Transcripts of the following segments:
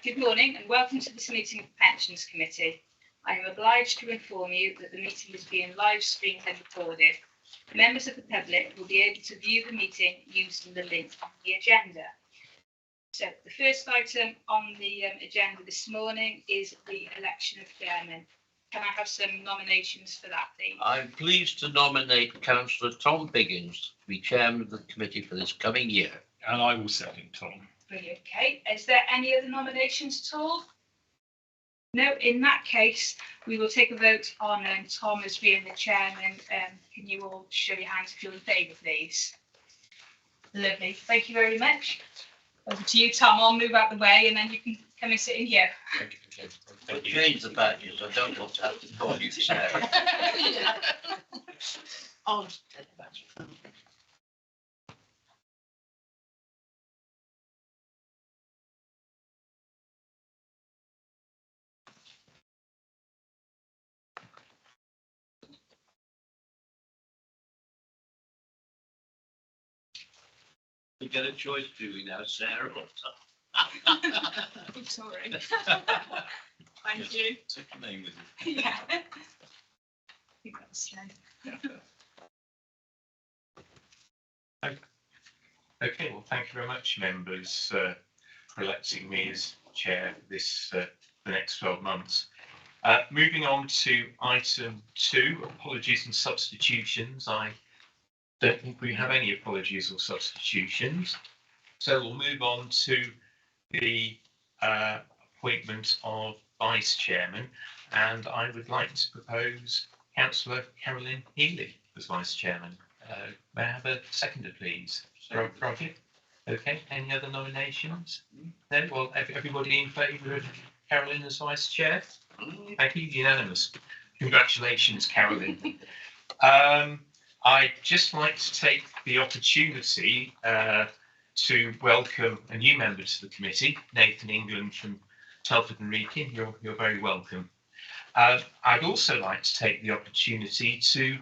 Good morning and welcome to this meeting of the Pensions Committee. I am obliged to inform you that the meeting is being live streamed and recorded. Members of the public will be able to view the meeting using the link on the agenda. So the first item on the agenda this morning is the election of chairman. Can I have some nominations for that, please? I'm pleased to nominate Councillor Tom Biggins to be chairman of the committee for this coming year. And I will second Tom. Brilliant. Okay. Is there any other nominations at all? No. In that case, we will take a vote on Tom as being the chairman. Can you all show your hands if you're in favour, please? Lovely. Thank you very much. Over to you, Tom. I'll move out the way and then you can come and sit in here. Thank you. I'll change the badges. I don't want to have to call you Sarah. I'll take the badge. We get a choice, do we now, Sarah or Tom? I'm sorry. Thank you. Take your name with you. Yeah. I think that's Okay, well, thank you very much, members, for electing me as chair for this the next 12 months. Moving on to item 2, apologies and substitutions. I don't think we have any apologies or substitutions. So we'll move on to the appointment of vice chairman, and I would like to propose Councillor Carolyn Healy as vice chairman. May I have a seconder, please? Roger. Okay. Any other nominations? No. Well, everybody in favour of Carolyn as vice chair? Thank you. Unanimous. Congratulations, Carolyn. I'd just like to take the opportunity to welcome a new member to the committee, Nathan England from Telford and Wrekin. You're very welcome. I'd also like to take the opportunity to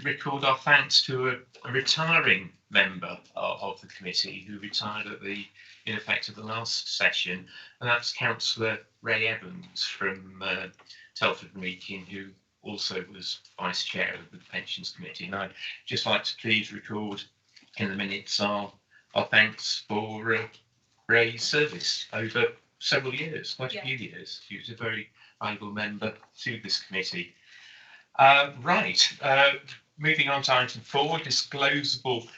record our thanks to a retiring member of the committee who retired in effect at the last session, and that's Councillor Ray Evans from Telford and Wrekin, who also was vice chair of the pensions committee. And I'd just like to please record in the minutes our thanks for Ray's service over several years, quite a few years. He was a very valuable member to this committee. Moving on to item 4, disclosable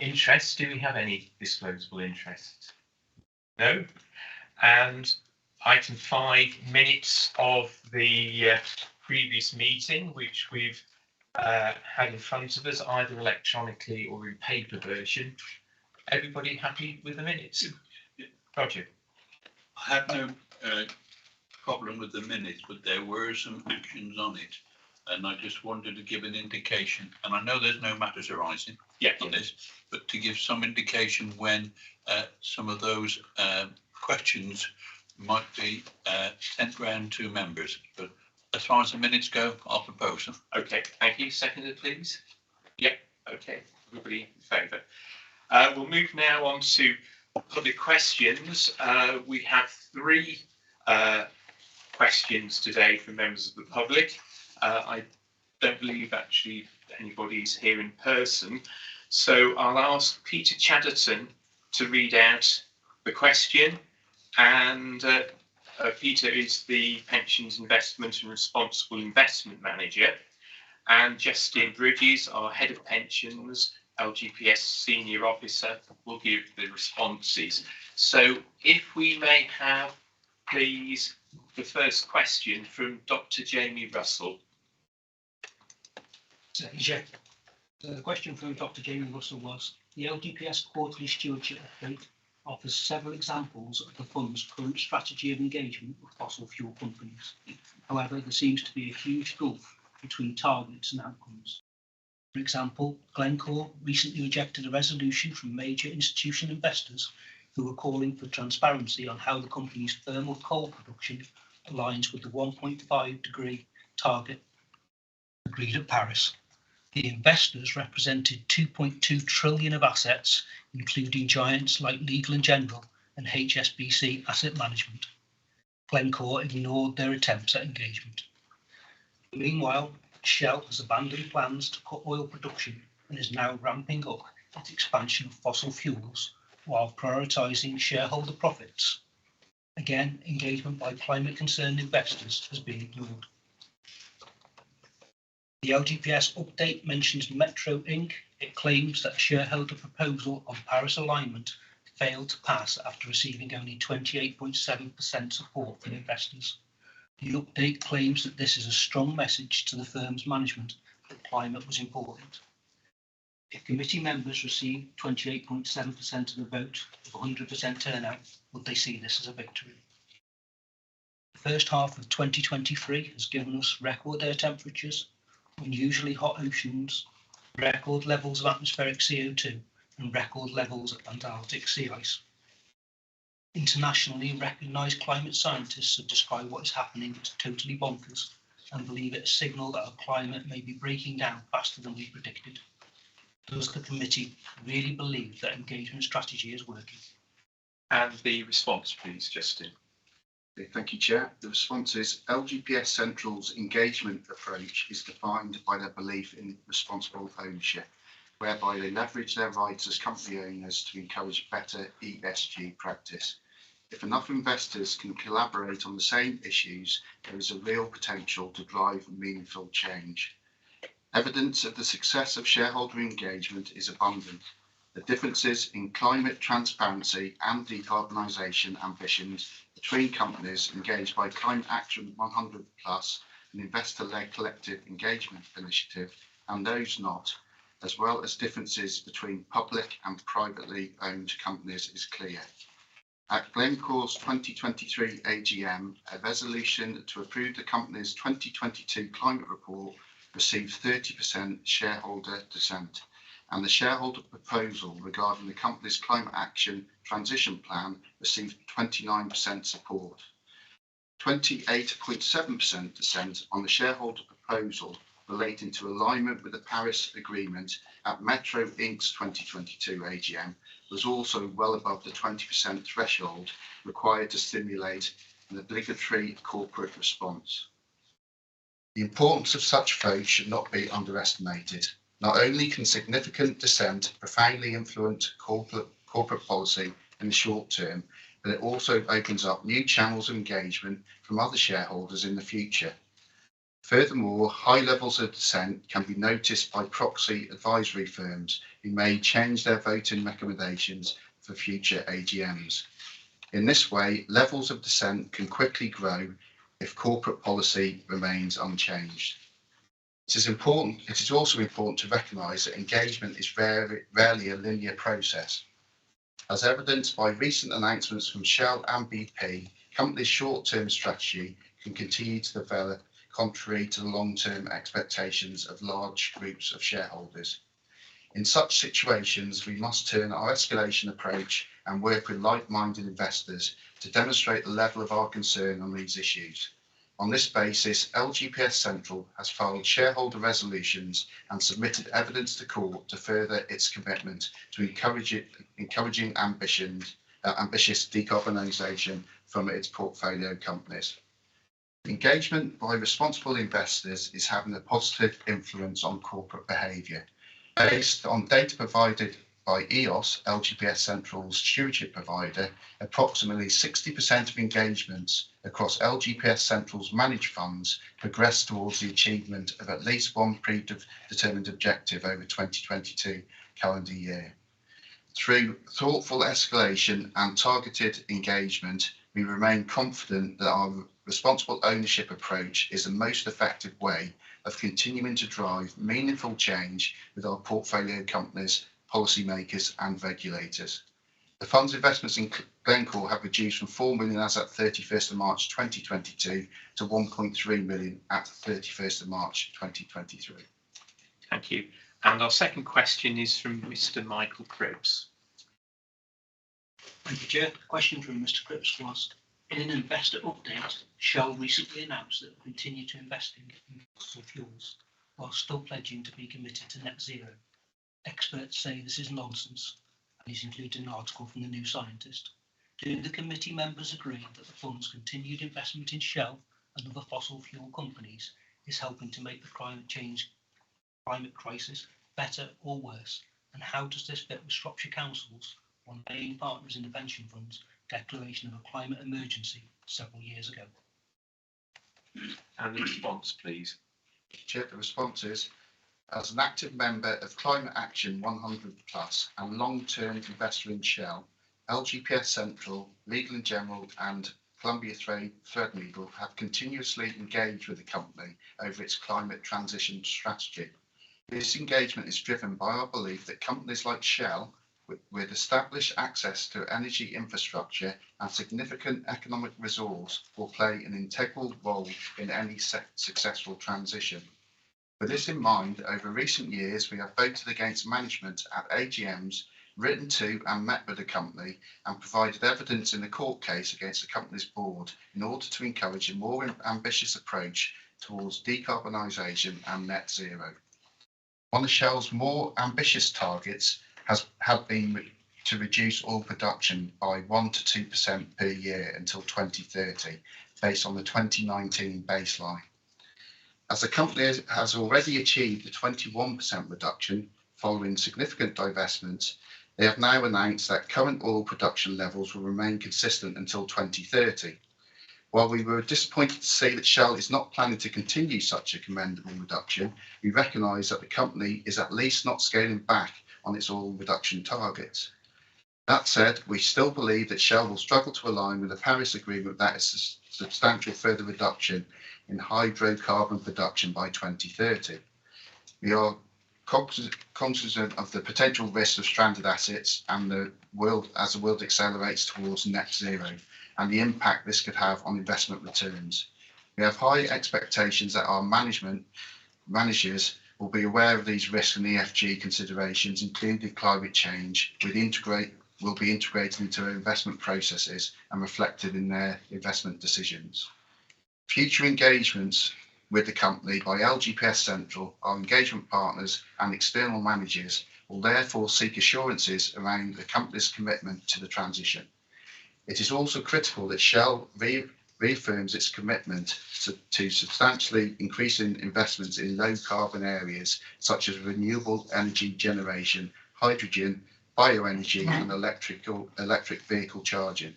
interest. Do we have any disclosable interest? No. And item 5, minutes of the previous meeting, which we've had in front of us, either electronically or in paper version. Everybody happy with the minutes? Roger. I have no problem with the minutes, but there were some actions on it, and I just wanted to give an indication. And I know there's no matters arising on this, but to give some indication when some of those questions might be sent round to members. But as far as the minutes go, I'll propose them. Okay, thank you. Seconded, please. Yep. Okay, everybody in favour. We'll move now on to public questions. We have 3 questions today from members of the public. I don't believe actually anybody's here in person, so I'll ask Peter Chatterton to read out the question, and Peter is the Pensions Investment and Responsible Investment Manager, and Justin Bridges, our Head of Pensions, LGPS Senior Officer, will give the responses. So if we may have, please, the first question from Dr. Jamie Russell. The question from Dr. Jamie Russell was, the LGPS quarterly stewardship update offers several examples of the fund's current strategy of engagement with fossil fuel companies. However, there seems to be a huge gulf between targets and outcomes. For example, Glencore recently rejected a resolution from major institutional investors who were calling for transparency on how the company's thermal coal production aligns with the 1.5 degree target agreed at Paris. The investors represented 2.2 trillion of assets, including giants like Legal & General and HSBC Asset Management. Glencore ignored their attempts at engagement. Meanwhile, Shell has abandoned plans to cut oil production and is now ramping up its expansion of fossil fuels while prioritising shareholder profits. Again, engagement by climate-concerned investors has been ignored. The LGPS update mentions Metro Inc. It claims that a shareholder proposal on Paris alignment failed to pass after receiving only 28.7% support from investors. The update claims that this is a strong message to the firm's management that climate was important. If committee members received 28.7% of the vote of 100% turnout, would they see this as a victory? The first half of 2023 has given us record air temperatures, unusually hot oceans, record levels of atmospheric CO2 and record levels of Antarctic sea ice. Internationally recognised climate scientists have described what is happening as totally bonkers and believe it a signal that our climate may be breaking down faster than we predicted. Does the committee really believe that engagement strategy is working? And the response, please, Justin. Thank you, Chair. The response is LGPS Central's engagement approach is defined by their belief in responsible ownership, whereby they leverage their rights as company owners to encourage better ESG practice. If enough investors can collaborate on the same issues, there is a real potential to drive meaningful change. Evidence of the success of shareholder engagement is abundant. The differences in climate transparency and decarbonisation ambitions between companies engaged by Climate Action 100+, an investor-led collective engagement initiative, and those not, as well as differences between public and privately owned companies, is clear. At Glencore's 2023 AGM, a resolution to approve the company's 2022 climate report received 30% shareholder dissent, and the shareholder proposal regarding the company's climate action transition plan received 29% support. 28.7% dissent on the shareholder proposal relating to alignment with the Paris Agreement at Metro Inc.'s 2022 AGM was also well above the 20% threshold required to stimulate an obligatory corporate response. The importance of such votes should not be underestimated. Not only can significant dissent profoundly influence corporate policy in the short term, but it also opens up new channels of engagement from other shareholders in the future. Furthermore, high levels of dissent can be noticed by proxy advisory firms who may change their voting recommendations for future AGMs. In this way, levels of dissent can quickly grow if corporate policy remains unchanged. It is also important to recognise that engagement is rarely a linear process. As evidenced by recent announcements from Shell and BP, companies' short-term strategy can continue to develop contrary to the long-term expectations of large groups of shareholders. In such situations, we must turn our escalation approach and work with like-minded investors to demonstrate the level of our concern on these issues. On this basis, LGPS Central has filed shareholder resolutions and submitted evidence to court to further its commitment to encouraging ambitious decarbonisation from its portfolio companies. Engagement by responsible investors is having a positive influence on corporate behaviour. Based on data provided by EOS, LGPS Central's stewardship provider, approximately 60% of engagements across LGPS Central's managed funds progress towards the achievement of at least one predetermined objective over 2022 calendar year. Through thoughtful escalation and targeted engagement, we remain confident that our responsible ownership approach is the most effective way of continuing to drive meaningful change with our portfolio companies, policymakers and regulators. The fund's investments in Glencore have reduced from 4 million as at 31st of March 2022 to 1.3 million at 31st of March 2023. Thank you. And our second question is from Mr. Michael Cripps. Thank you, Chair. The question from Mr. Cripps was, in an investor update, Shell recently announced that it will continue to invest in fossil fuels while still pledging to be committed to net zero. Experts say this is nonsense, and he's included an article from the New Scientist. Do the committee members agree that the fund's continued investment in Shell and other fossil fuel companies is helping to make the climate crisis better or worse? And how does this fit with Shropshire Council's, one of the main partners in the pension funds, declaration of a climate emergency several years ago? And the response, please. Chair, the response is, as an active member of Climate Action 100 Plus and long-term investor in Shell, LGPS Central, Legal and General and Columbia Threadneedle have continuously engaged with the company over its climate transition strategy. This engagement is driven by our belief that companies like Shell, with established access to energy infrastructure and significant economic resource, will play an integral role in any successful transition. With this in mind, over recent years, we have voted against management at AGMs, written to and met with the company, and provided evidence in the court case against the company's board in order to encourage a more ambitious approach towards decarbonisation and net zero. One of Shell's more ambitious targets have been to reduce oil production by 1 to 2% per year until 2030, based on the 2019 baseline. As the company has already achieved a 21% reduction following significant divestments, they have now announced that current oil production levels will remain consistent until 2030. While we were disappointed to see that Shell is not planning to continue such a commendable reduction, we recognise that the company is at least not scaling back on its oil reduction targets. That said, we still believe that Shell will struggle to align with the Paris Agreement that is a substantial further reduction in hydrocarbon production by 2030. We are cognizant of the potential risks of stranded assets and as the world accelerates towards net zero, and the impact this could have on investment returns. We have high expectations that our managers will be aware of these risks and ESG considerations, including climate change, will be integrated into our investment processes and reflected in their investment decisions. Future engagements with the company by LGPS Central, our engagement partners and external managers will therefore seek assurances around the company's commitment to the transition. It is also critical that Shell reaffirms its commitment to substantially increasing investments in low carbon areas such as renewable energy generation, hydrogen, bioenergy and electric vehicle charging.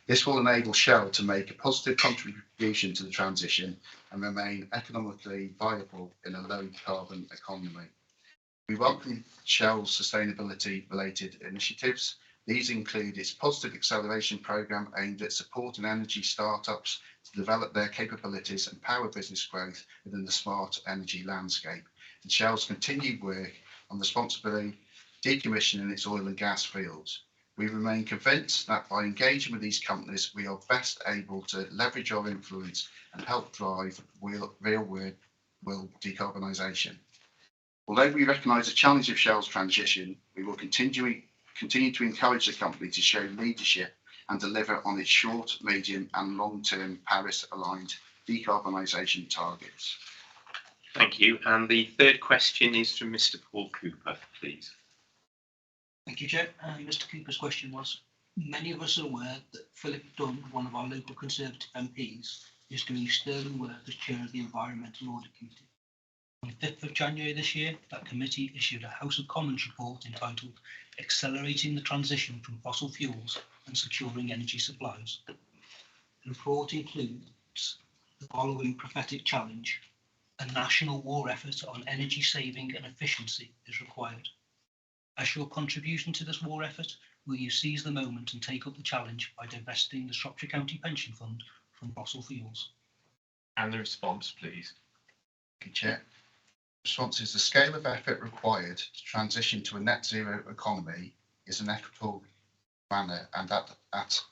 This will enable Shell to make a positive contribution to the transition and remain economically viable in a low carbon economy. We welcome Shell's sustainability related initiatives. These include its positive acceleration programme aimed at supporting energy startups to develop their capabilities and power business growth within the smart energy landscape, and Shell's continued work on responsibly decommissioning its oil and gas fields. We remain convinced that by engaging with these companies, we are best able to leverage our influence and help drive real world decarbonisation. Although we recognise the challenge of Shell's transition, we will continue to encourage the company to show leadership and deliver on its short, medium and long-term Paris-aligned decarbonisation targets. Thank you. And the third question is from Mr. Paul Cooper, please. Thank you, Chair. Mr. Cooper's question was, many of us are aware that Philip Dunn, one of our local Conservative MPs, is doing sterling work as chair of the Environmental Audit Committee. On the 5th of January this year, that committee issued a House of Commons report entitled Accelerating the Transition from Fossil Fuels and Securing Energy Supplies. The report includes the following prophetic challenge: a national war effort on energy saving and efficiency is required. As your contribution to this war effort, will you seize the moment and take up the challenge by divesting the Shropshire County Pension Fund from fossil fuels? And the response, please. Thank you, Chair. The response is the scale of effort required to transition to a net zero economy is an equitable manner, and that at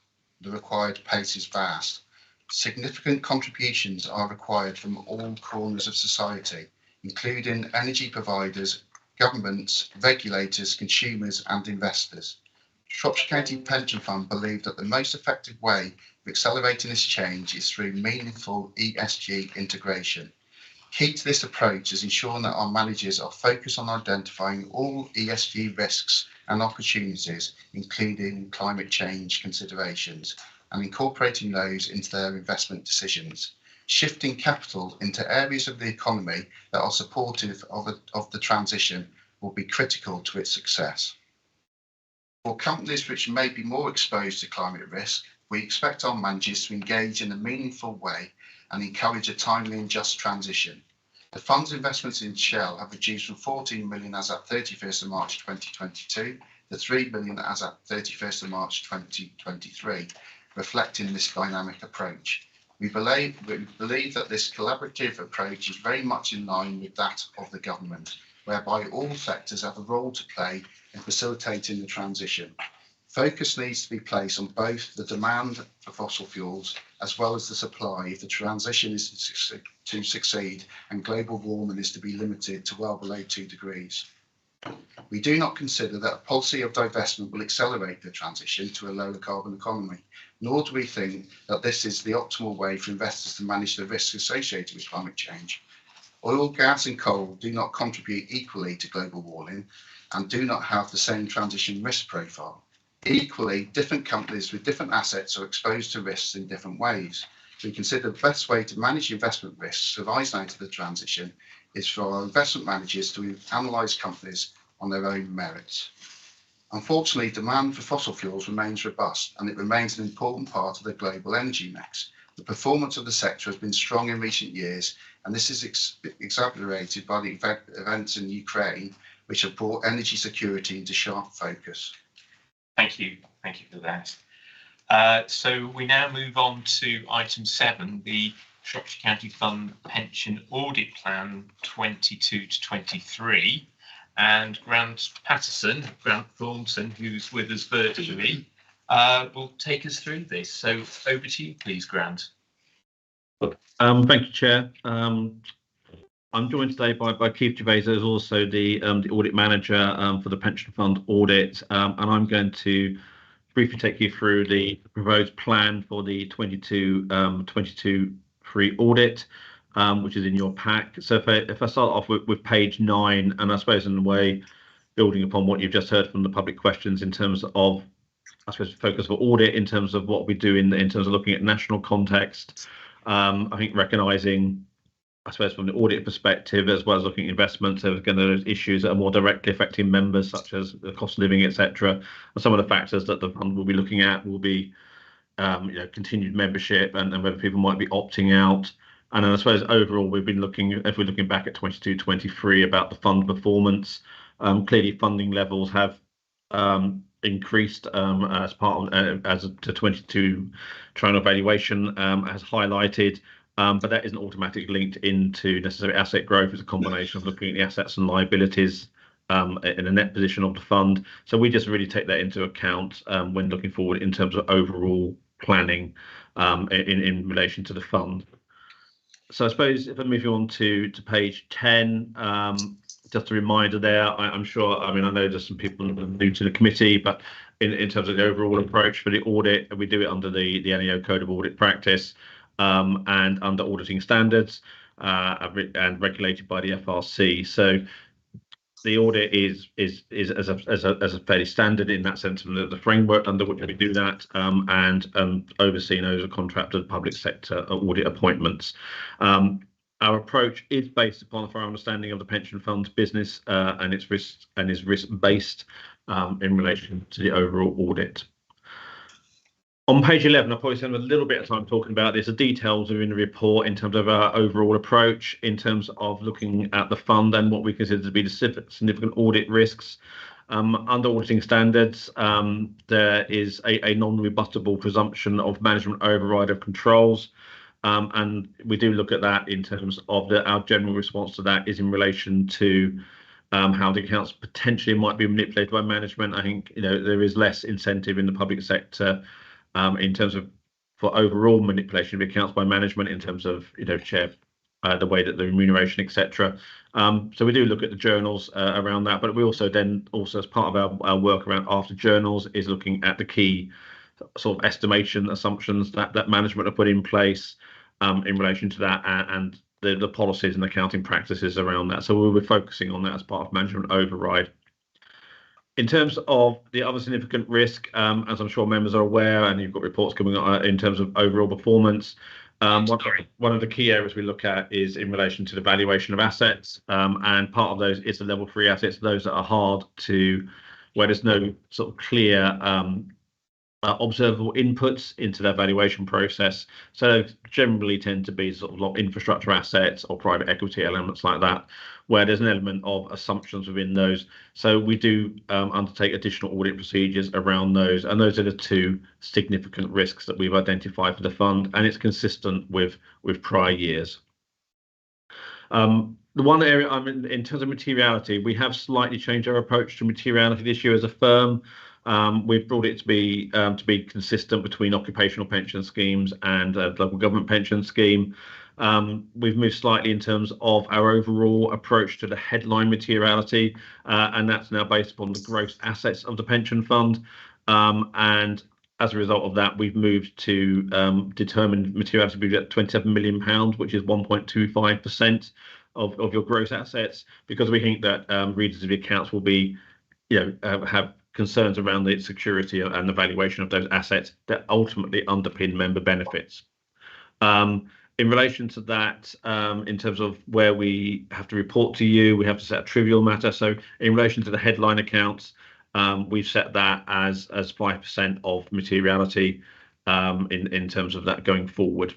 the required pace is vast. Significant contributions are required from all corners of society, including energy providers, governments, regulators, consumers and investors. Shropshire County Pension Fund believe that the most effective way of accelerating this change is through meaningful ESG integration. Key to this approach is ensuring that our managers are focused on identifying all ESG risks and opportunities, including climate change considerations, and incorporating those into their investment decisions. Shifting capital into areas of the economy that are supportive of the transition will be critical to its success. For companies which may be more exposed to climate risk, we expect our managers to engage in a meaningful way and encourage a timely and just transition. The fund's investments in Shell have reduced from 14 million as at 31st of March 2022 to 3 million as at 31st of March 2023, reflecting this dynamic approach. We believe that this collaborative approach is very much in line with that of the government, whereby all sectors have a role to play in facilitating the transition. Focus needs to be placed on both the demand for fossil fuels as well as the supply if the transition is to succeed and global warming is to be limited to well below 2 degrees. We do not consider that a policy of divestment will accelerate the transition to a lower carbon economy, nor do we think that this is the optimal way for investors to manage the risks associated with climate change. Oil, gas and coal do not contribute equally to global warming and do not have the same transition risk profile. Equally, different companies with different assets are exposed to risks in different ways. We consider the best way to manage investment risks arising out of the transition is for our investment managers to analyse companies on their own merits. Unfortunately, demand for fossil fuels remains robust and it remains an important part of the global energy mix. The performance of the sector has been strong in recent years, and this is exacerbated by the events in Ukraine, which have brought energy security into sharp focus. Thank you for that. So we now move on to item 7, the Shropshire County Fund Pension Audit Plan 22 to 23. And Grant Thornton, who's with us virtually, will take us through this. So over to you, please, Grant. Thank you, Chair. I'm joined today by Keith Gervais, who's also the audit manager for the pension fund audit, and I'm going to briefly take you through the proposed plan for the 22 free audit, which is in your pack. So if I start off with page 9, and I suppose in a way building upon what you've just heard from the public questions in terms of, I suppose, focus for audit in terms of what we do in terms of looking at national context. I think recognising, I suppose, from the audit perspective, as well as looking at investments, there are going to be issues that are more directly affecting members, such as the cost of living, etc. And some of the factors that the fund will be looking at will be, continued membership and whether people might be opting out. And then I suppose overall, we've been looking, if we're looking back at 22-23, about the fund performance. Clearly, funding levels have increased as part of as the 22 triennial valuation has highlighted. But that isn't automatically linked into necessary asset growth. It's a combination of looking at the assets and liabilities in a net position of the fund. So we just really take that into account when looking forward in terms of overall planning in relation to the fund. So I suppose if I move you on to page 10, just a reminder there, I'm sure, I know there's some people new to the committee, but in terms of the overall approach for the audit, we do it under the NEO Code of Audit Practice. And under auditing standards and regulated by the FRC. So the audit is as a fairly standard in that sense, the framework under which we do that, and overseen those are contracted public sector audit appointments. Our approach is based upon a thorough understanding of the pension fund's business and its risks, and is risk based in relation to the overall audit. On page 11, I'll probably spend a little bit of time talking about this. The details are in the report in terms of our overall approach, in terms of looking at the fund and what we consider to be the significant audit risks. Under auditing standards, there is a non-rebuttable presumption of management override of controls. And we do look at that in terms of our general response to that is in relation to how the accounts potentially might be manipulated by management. I think there is less incentive in the public sector in terms of for overall manipulation of accounts by management in terms of share the way that the remuneration, etc. So we do look at the journals around that, but we also as part of our work around after journals is looking at the key sort of estimation assumptions that management have put in place in relation to that and the policies and accounting practices around that. So we'll be focusing on that as part of management override. In terms of the other significant risk, as I'm sure members are aware, and you've got reports coming on in terms of overall performance, one of the key areas we look at is in relation to the valuation of assets, and part of those is the level 3 assets, those that are hard to, where there's no sort of clear observable inputs into their valuation process. So generally tend to be sort of like infrastructure assets or private equity elements like that, where there's an element of assumptions within those. So we do undertake additional audit procedures around those, and those are the two significant risks that we've identified for the fund, and it's consistent with prior years. The one area in terms of materiality, we have slightly changed our approach to materiality this year as a firm. We've brought it to be consistent between occupational pension schemes and local government pension scheme. We've moved slightly in terms of our overall approach to the headline materiality, and that's now based upon the gross assets of the pension fund. And as a result of that, we've moved to determine materiality to be at £27 million, which is 1.25% of your gross assets, because we think that readers of the accounts will be, have concerns around the security and the valuation of those assets that ultimately underpin member benefits. In relation to that, in terms of where we have to report to you, we have to set a trivial matter. So in relation to the headline accounts, we've set that as 5% of materiality in terms of that going forward.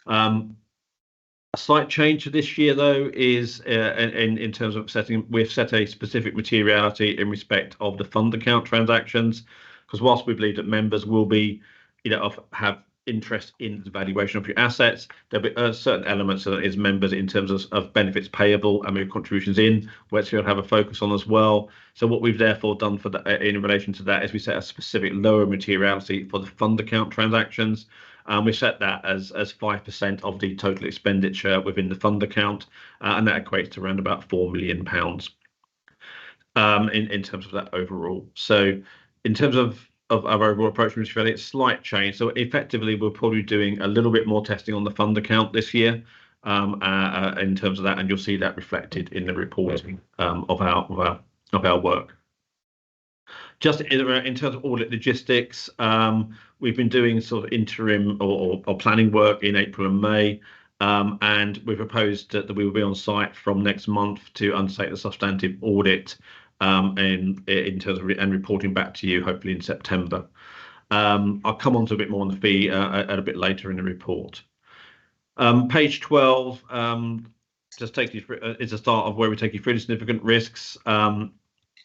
A slight change to this year, though, is in terms of we've set a specific materiality in respect of the fund account transactions, because whilst we believe that members will be, have interest in the valuation of your assets, there'll be certain elements that is members in terms of benefits payable and maybe contributions in, which we'll have a focus on as well. So what we've therefore done for that in relation to that is we set a specific lower materiality for the fund account transactions. We set that as 5% of the total expenditure within the fund account, and that equates to around about £4 million in terms of that overall. So in terms of our overall approach to materiality, it's a slight change. So effectively, we're probably doing a little bit more testing on the fund account this year in terms of that, and you'll see that reflected in the reporting of our work. Just in terms of audit logistics, we've been doing sort of interim or planning work in April and May, and we've proposed that we will be on site from next month to undertake the substantive audit in terms of and reporting back to you hopefully in September. I'll come on to a bit more on the fee at a bit later in the report. Page 12 just takes you through, is a start of where we take you through the significant risks.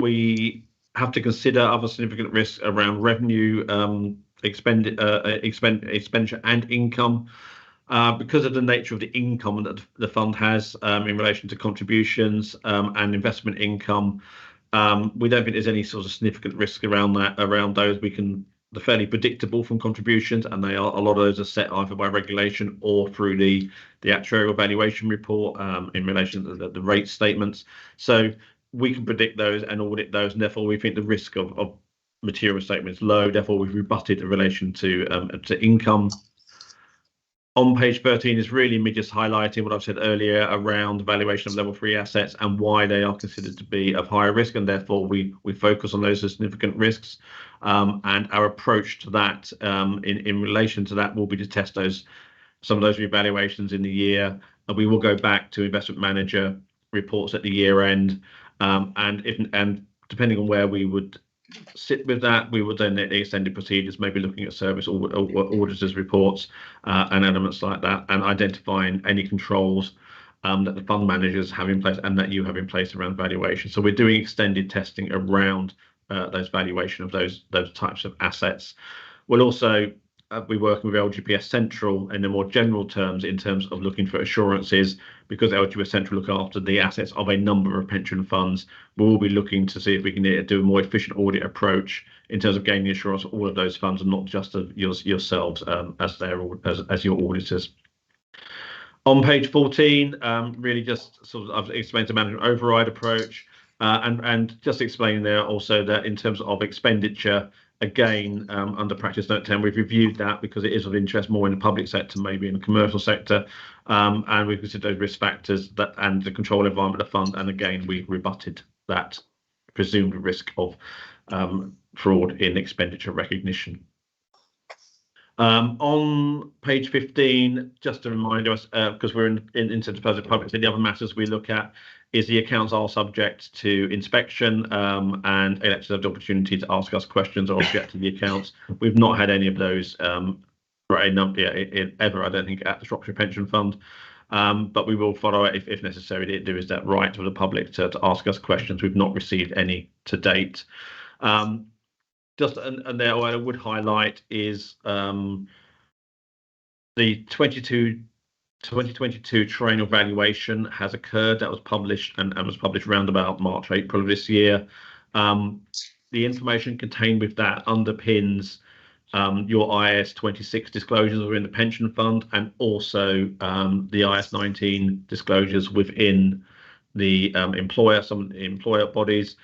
We have to consider other significant risks around revenue, expenditure and income. Because of the nature of the income that the fund has in relation to contributions and investment income, we don't think there's any sort of significant risk around those. They're fairly predictable from contributions, and a lot of those are set either by regulation or through the actuarial valuation report in relation to the rate statements. So we can predict those and audit those, and therefore we think the risk of material statement is low. Therefore, we've rebutted in relation to income. On page 13 is really me just highlighting what I've said earlier around the valuation of level 3 assets and why they are considered to be of higher risk, and therefore we focus on those as significant risks. And our approach to that in relation to that will be to test some of those revaluations in the year, and we will go back to investment manager reports at the year end, and depending on where we would sit with that, we would then the extended procedures, maybe looking at service or auditors reports and elements like that, and identifying any controls that the fund managers have in place and that you have in place around valuation. So we're doing extended testing around those valuation of those types of assets. We'll also be working with LGPS Central in the more general terms in terms of looking for assurances, because LGPS Central look after the assets of a number of pension funds. We will be looking to see if we can do a more efficient audit approach in terms of gaining assurance of all of those funds and not just of yourselves as your auditors. On page 14, really just sort of I've explained the management override approach, and just explaining there also that in terms of expenditure, again, under practice note 10, we've reviewed that because it is of interest more in the public sector, maybe in the commercial sector, and we've considered those risk factors and the control environment of the fund, and again, we've rebutted that presumed risk of fraud in expenditure recognition. On page 15, just to remind us, because we're into the public, the other matters we look at is the accounts are subject to inspection, and electors have the opportunity to ask us questions or object to the accounts. We've not had any of those ever, I don't think, at the Shropshire Pension Fund, but we will follow it if necessary. There is that right for the public to ask us questions. We've not received any to date. And there, what I would highlight is the 2022 triennial valuation has occurred. That was published and was published around about March, April of this year. The information contained with that underpins your IS 26 disclosures within the pension fund, and also the IS 19 disclosures within the some employer bodies.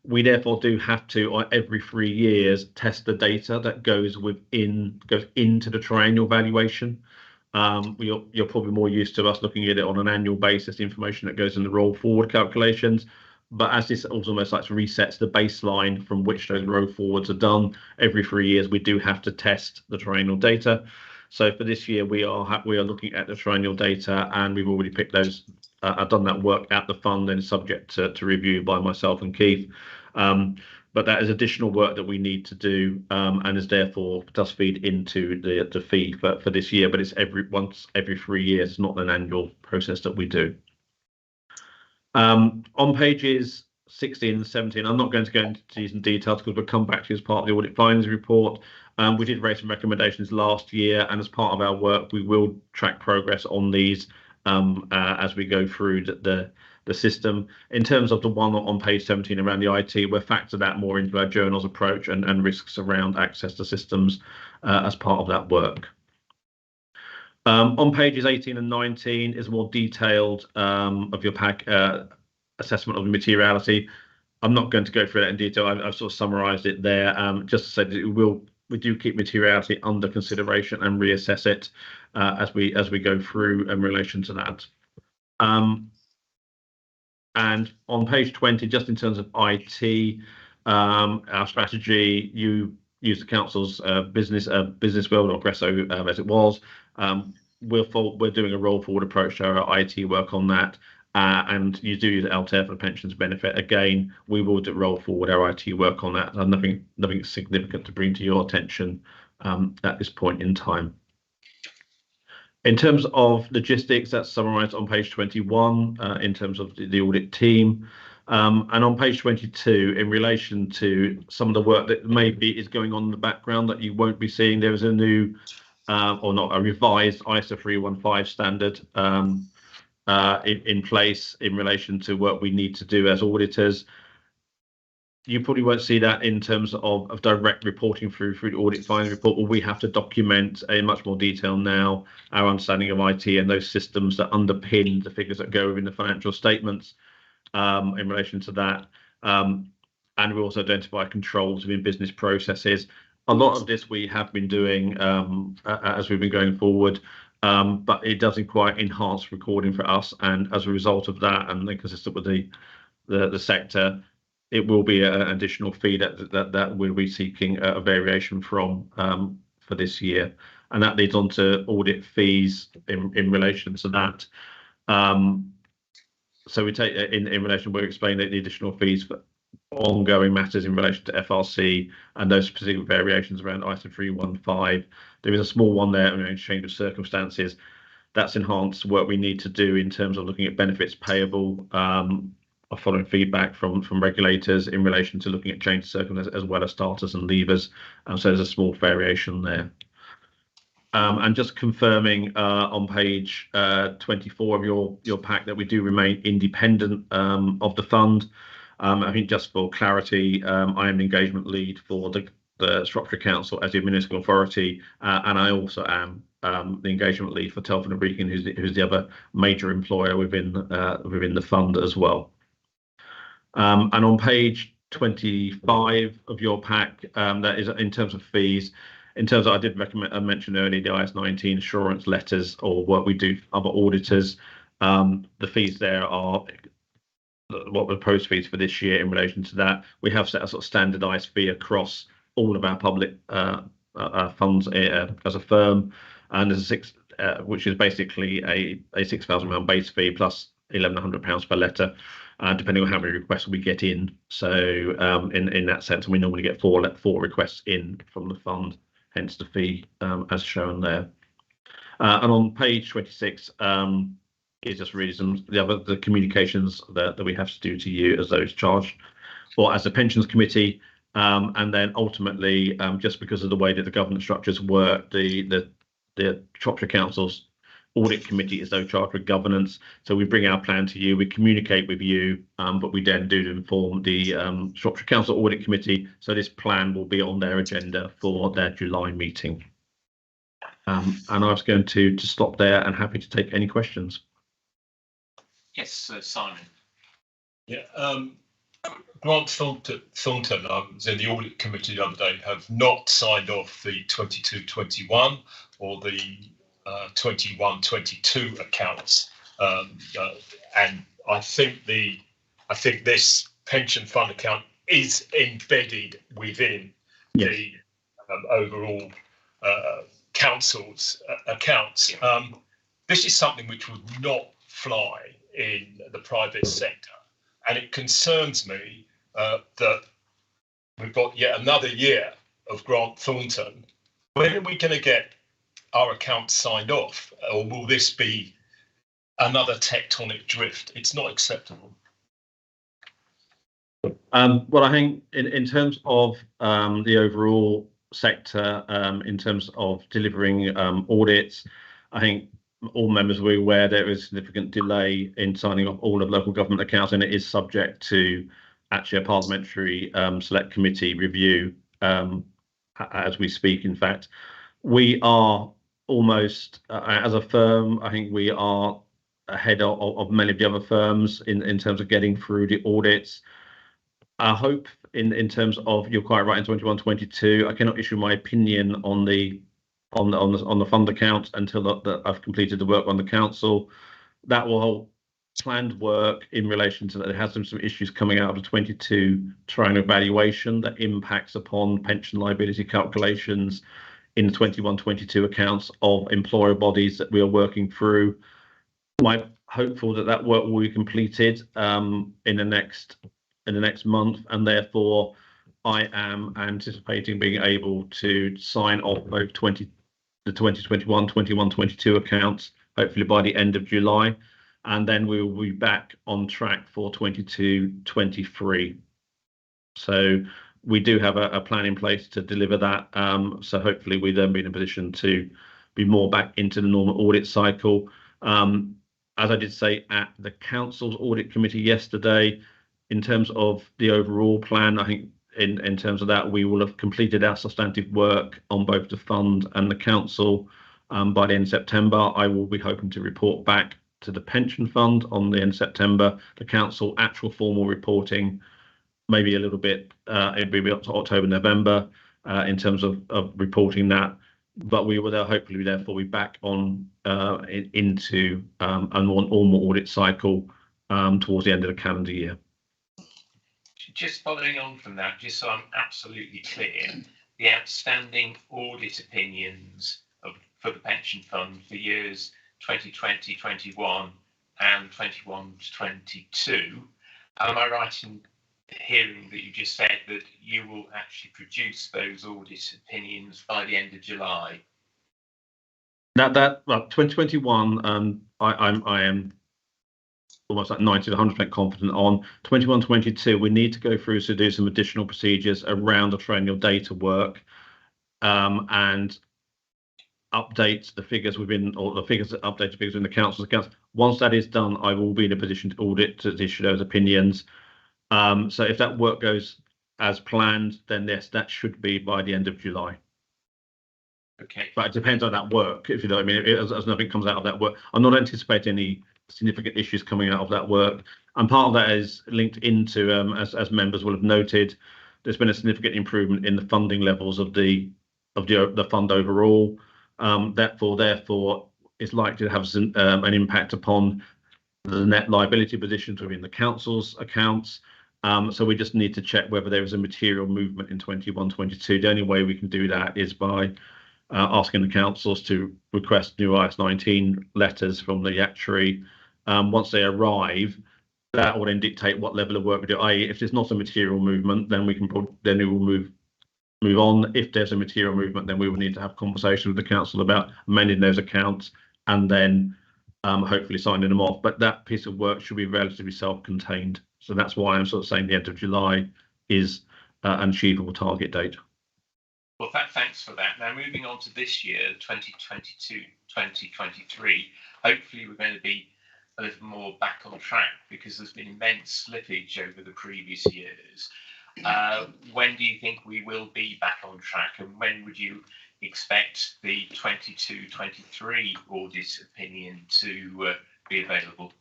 We therefore do have to, every 3 years, test the data that goes into the triennial valuation. You're probably more used to us looking at it on an annual basis, the information that goes in the roll forward calculations. But as this almost like resets the baseline from which those roll forwards are done, every 3 years we do have to test the triennial data. So for this year, we are looking at the triennial data, and we've already picked those. I've done that work at the fund, and subject to review by myself and Keith. But that is additional work that we need to do, and is therefore does feed into the fee for this year. But it's once every 3 years. It's not an annual process that we do. On pages 16 and 17, I'm not going to go into these in details because we'll come back to as part of the audit findings report. We did raise some recommendations last year, and as part of our work, we will track progress on these as we go through the system. In terms of the one on page 17 around the IT, we'll factor that more into our journals approach and risks around access to systems as part of that work. On pages 18 and 19 is more detailed of your pack assessment of the materiality. I'm not going to go through that in detail. I've sort of summarised it there, just to say that we do keep materiality under consideration and reassess it as we go through in relation to that. And on page 20, just in terms of IT, our strategy, you use the council's business world, or Gresso as it was. We're doing a roll forward approach to our IT work on that, and you do use Altair for the pensions benefit. Again, we will roll forward our IT work on that. Nothing significant to bring to your attention at this point in time. In terms of logistics, that's summarised on page 21 in terms of the audit team. And on page 22, in relation to some of the work that maybe is going on in the background that you won't be seeing, there is a new, or not, a revised ISO 315 standard in place in relation to what we need to do as auditors. You probably won't see that in terms of direct reporting through the audit finding report, but we have to document in much more detail now our understanding of IT and those systems that underpin the figures that go within the financial statements in relation to that. And we also identify controls within business processes. A lot of this we have been doing as we've been going forward, but it doesn't quite enhance recording for us. And as a result of that, and consistent with the sector, it will be an additional fee that we'll be seeking a variation from for this year, and that leads on to audit fees in relation to that. So we take in relation, we'll explain the additional fees for ongoing matters in relation to FRC and those specific variations around ISO 315. There is a small one there in change of circumstances. That's enhanced work we need to do in terms of looking at benefits payable, following feedback from regulators in relation to looking at change of circumstances as well as starters and leavers. So there's a small variation there. And just confirming on page 24 of your pack that we do remain independent of the fund. I think just for clarity, I am the engagement lead for the Shropshire Council as the administrative authority, and I also am the engagement lead for Telford and Beacon, who's the other major employer within the fund as well. And on page 25 of your pack, that is in terms of fees. In terms of, I mentioned earlier the IS 19 assurance letters or what we do for other auditors. The fees there are what the proposed fees for this year in relation to that. We have set a sort of standardised fee across all of our public funds as a firm, and there's which is basically a £6,000 base fee plus £1,100 per letter, depending on how many requests we get in. So in that sense, we normally get four requests in from the fund, hence the fee as shown there. And on page 26 is just really some the communications that we have to do to you as those charged or as a pensions committee. And then ultimately, just because of the way that the governance structures work, the Shropshire Council's audit committee is though charged with governance. So we bring our plan to you, we communicate with you, but we then do inform the Shropshire Council audit committee. So this plan will be on their agenda for their July meeting. And I was going to stop there and happy to take any questions. Yes, Simon. Yeah, Grant Thornton, I was in the audit committee the other day, have not signed off the 22-21 or the 21-22 accounts, and I think this pension fund account is embedded within the overall council's accounts. This is something which would not fly in the private sector, and it concerns me that we've got yet another year of Grant Thornton. When are we going to get our accounts signed off, or will this be another tectonic drift? It's not acceptable. Well, I think in terms of the overall sector, in terms of delivering audits, I think all members will be aware there is significant delay in signing off all of local government accounts, and it is subject to actually a parliamentary select committee review as we speak. In fact, we are almost, as a firm, I think we are ahead of many of the other firms in terms of getting through the audits. I hope in terms of, you're quite right, in 21-22, I cannot issue my opinion on the fund account until I've completed the work on the council. That will planned work in relation to that. It has some issues coming out of the 22 triennial evaluation that impacts upon pension liability calculations in the 21-22 accounts of employer bodies that we are working through. I'm hopeful that work will be completed in the next month, and therefore I am anticipating being able to sign off both the 2021, 21-22 accounts, hopefully by the end of July, and then we will be back on track for 22-23. So we do have a plan in place to deliver that. So hopefully we then be in a position to be more back into the normal audit cycle. As I did say at the council's audit committee yesterday, in terms of the overall plan, I think in terms of that, we will have completed our substantive work on both the fund and the council by the end of September. I will be hoping to report back to the pension fund on the end of September. The council actual formal reporting, maybe a little bit, it'll be up to October, November in terms of reporting that. But we will hopefully therefore be back on into a normal audit cycle towards the end of the calendar year. Just following on from that, just so I'm absolutely clear, the outstanding audit opinions for the pension fund for years 2020, 21 and 21 to 22, am I right in hearing that you just said that you will actually produce those audit opinions by the end of July? Well, 2021, I am almost like 90 to 100% confident on. 21-22, we need to go through to do some additional procedures around the triennial data work and update the figures within, or the figures that update the figures in the council's accounts. Once that is done, I will be in a position to audit, to issue those opinions. So if that work goes as planned, then yes, that should be by the end of July. Okay. But it depends on that work, if you know what I mean. As nothing comes out of that work, I'm not anticipating any significant issues coming out of that work. And part of that is linked into, as members will have noted, there's been a significant improvement in the funding levels of the fund overall. Therefore, it's likely to have an impact upon net liability positions within the council's accounts. So we just need to check whether there is a material movement in 21-22. The only way we can do that is by asking the councils to request new IAS 19 letters from the actuary. Once they arrive, that will then dictate what level of work we do. I.e., if there's not a material movement, then we will move on. If there's a material movement, then we will need to have conversations with the council about amending those accounts and then hopefully signing them off. But that piece of work should be relatively self-contained. So that's why I'm sort of saying the end of July is an achievable target date. Well, thanks for that. Now, moving on to this year, 2022-2023, hopefully we're going to be a little more back on track because there's been immense slippage over the previous years. When do you think we will be back on track, and when would you expect the 22-23 audit opinion to be available?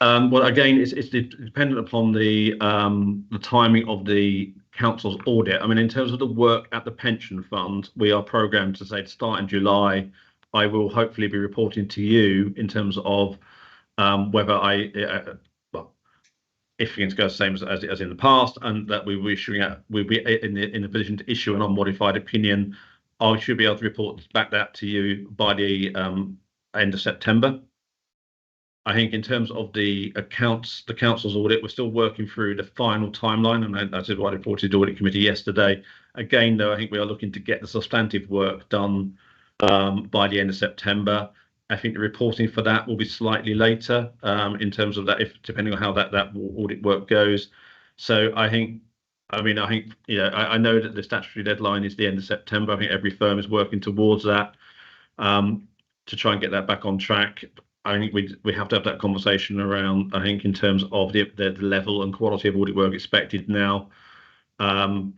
Well, again, it's dependent upon the timing of the council's audit. I mean, in terms of the work at the pension fund, we are programmed to say to start in July. I will hopefully be reporting to you in terms of whether if things go the same as in the past, and that we'll be in a position to issue an unmodified opinion. I should be able to report back that to you by the end of September. I think in terms of the accounts, the council's audit, we're still working through the final timeline, and that is what I reported to the audit committee yesterday. Again, though, I think we are looking to get the substantive work done by the end of September. I think the reporting for that will be slightly later in terms of that, depending on how that audit work goes. So I know that the statutory deadline is the end of September. I think every firm is working towards that to try and get that back on track. I think we have to have that conversation around, I think, in terms of the level and quality of audit work expected now, in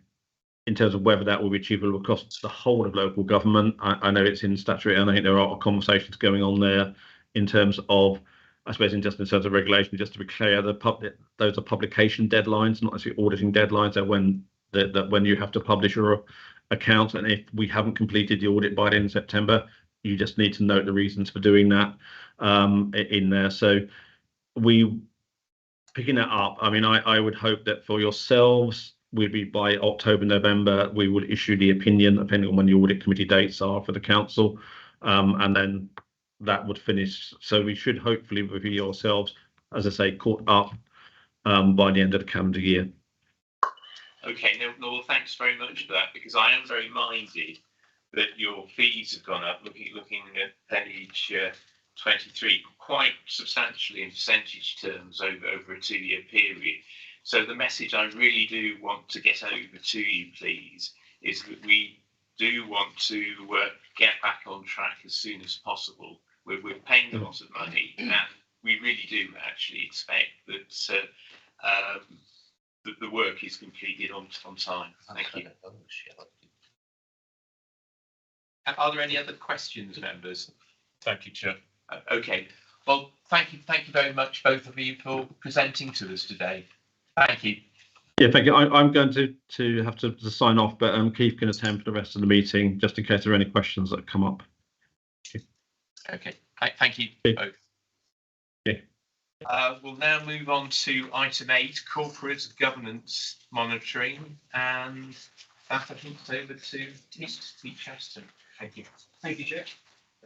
terms of whether that will be achievable across the whole of local government. I know it's in statutory, and I think there are conversations going on there in terms of, I suppose, in terms of regulation. Just to be clear, those are publication deadlines, not necessarily auditing deadlines. They're when you have to publish your accounts, and if we haven't completed the audit by the end of September, you just need to note the reasons for doing that in there. So picking that up, I mean, I would hope that for yourselves, we'd be by October, November, we would issue the opinion, depending on when the audit committee dates are for the council, and then that would finish. So we should hopefully review yourselves, as I say, caught up by the end of the calendar year. Okay, Noel, thanks very much for that, because I am very minded that your fees have gone up, looking at page 23, quite substantially in percentage terms over a 2-year period. So the message I really do want to get over to you, please, is that we do want to get back on track as soon as possible. We're paying a lot of money, and we really do actually expect that the work is completed on time. Thank you. Are there any other questions, members? Thank you, Chair. Okay. Well, thank you very much, both of you, for presenting to us today. Thank you. Yeah, thank you. I'm going to have to sign off, but Keith can attend for the rest of the meeting, just in case there are any questions that come up. Okay. Thank you both. Okay. We'll now move on to item 8, corporate governance monitoring, and that I think is over to T. Chaston. Thank you. Thank you, Chair.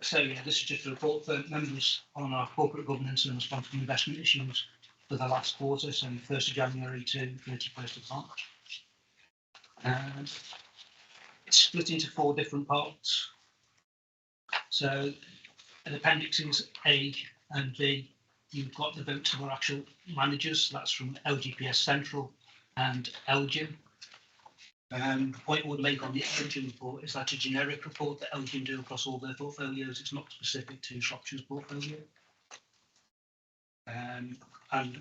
So yeah, this is just a report for members on our corporate governance and responsible investment issues for the last quarter, so 1st of January to 31st of March. And it's split into 4 different parts. So in appendixes A and B, you've got the votes of our actual managers. That's from LGPS Central and Elgin. The point I would make on the Elgin report is that's a generic report that Elgin do across all their portfolios. It's not specific to Shropshire's portfolio. And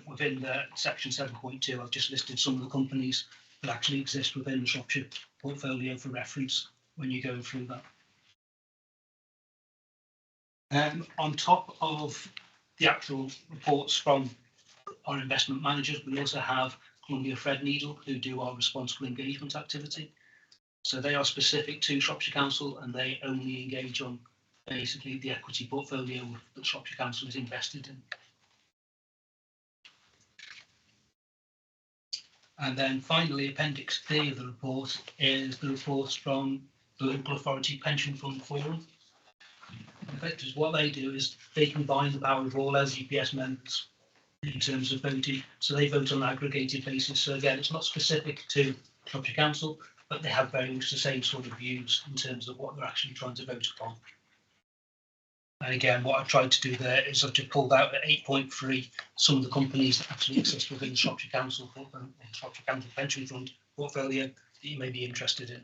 within the section 7.2, I've just listed some of the companies that actually exist within the Shropshire portfolio for reference when you go through that. On top of the actual reports from our investment managers, we also have Columbia Threadneedle, who do our responsible engagement activity. So they are specific to Shropshire Council, and they only engage on basically the equity portfolio that Shropshire Council is invested in. And then finally, Appendix D of the report is the reports from the Local Authority Pension Fund Forum. In fact, what they do is they combine the power of all LGPS members in terms of voting. So they vote on an aggregated basis. So again, it's not specific to Shropshire Council, but they have very much the same sort of views in terms of what they're actually trying to vote upon. And again, what I've tried to do there is I've just pulled out at 8.3 some of the companies that actually exist within the Shropshire Council Pension Fund portfolio that you may be interested in.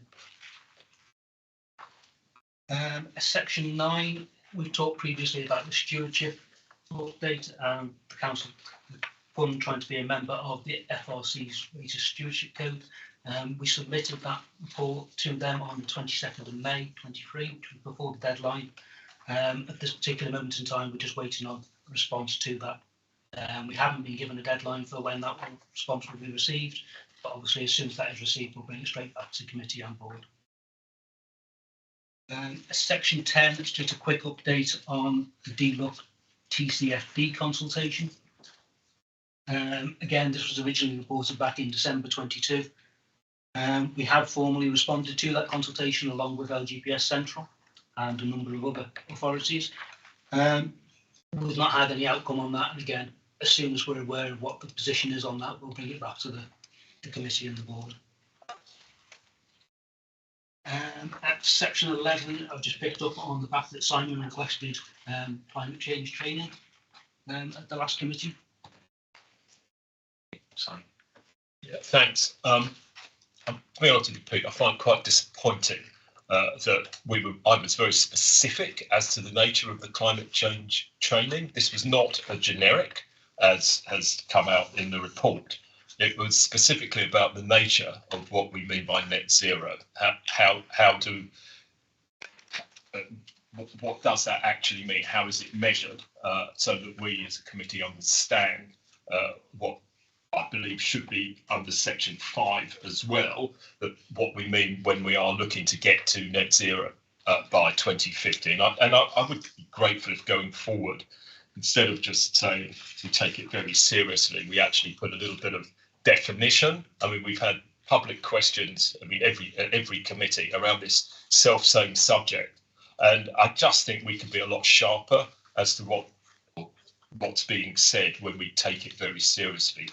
Section 9, we've talked previously about the stewardship update and the council fund trying to be a member of the FRC's latest stewardship code. We submitted that report to them on the 22nd of May 23, which was before the deadline. At this particular moment in time, we're just waiting on a response to that. We haven't been given a deadline for when that response will be received, but obviously as soon as that is received, we'll bring it straight back to committee and board. Section 10, it's just a quick update on the DLUC TCFD consultation. Again, this was originally reported back in December 22. We have formally responded to that consultation along with LGPS Central and a number of other authorities. We've not had any outcome on that, and again, as soon as we're aware of what the position is on that, we'll bring it back to the committee and the board. At section 11, I've just picked up on the fact that Simon requested climate change training at the last committee. Simon. Yeah, thanks. To be honest with you, Pete, I find it quite disappointing that I was very specific as to the nature of the climate change training. This was not a generic, as has come out in the report. It was specifically about the nature of what we mean by net zero. What does that actually mean? How is it measured so that we as a committee understand what I believe should be under section 5 as well, that what we mean when we are looking to get to net zero by 2050. And I would be grateful if going forward, instead of just saying to take it very seriously, we actually put a little bit of definition. I mean, we've had public questions, I mean, every committee around this self-same subject. And I just think we can be a lot sharper as to what's being said when we take it very seriously.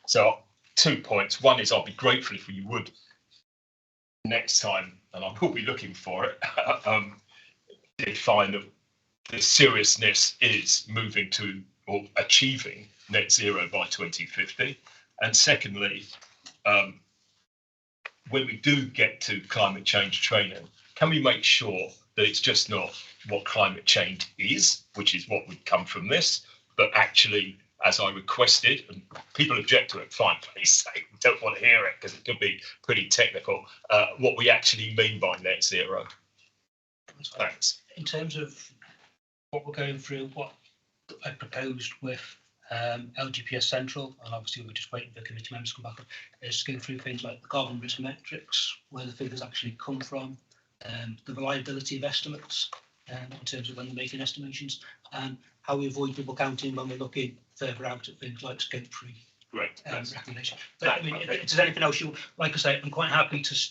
So 2 points. One is I'll be grateful if you would next time, and I will be looking for it, define the seriousness is moving to or achieving net zero by 2050. And secondly, when we do get to climate change training, can we make sure that it's just not what climate change is, which is what would come from this, but actually, as I requested, and people object to it, fine, please say, we don't want to hear it because it could be pretty technical, what we actually mean by net zero. Thanks. In terms of what we're going through, what I proposed with LGPS Central, and obviously we're just waiting for committee members to come back, is to go through things like the carbon risk metrics, where the figures actually come from, the reliability of estimates in terms of when they're making estimations, and how we avoid double counting when we're looking further out at things like scope 3 recognition. But I mean, if there's anything else, like I say, I'm quite happy to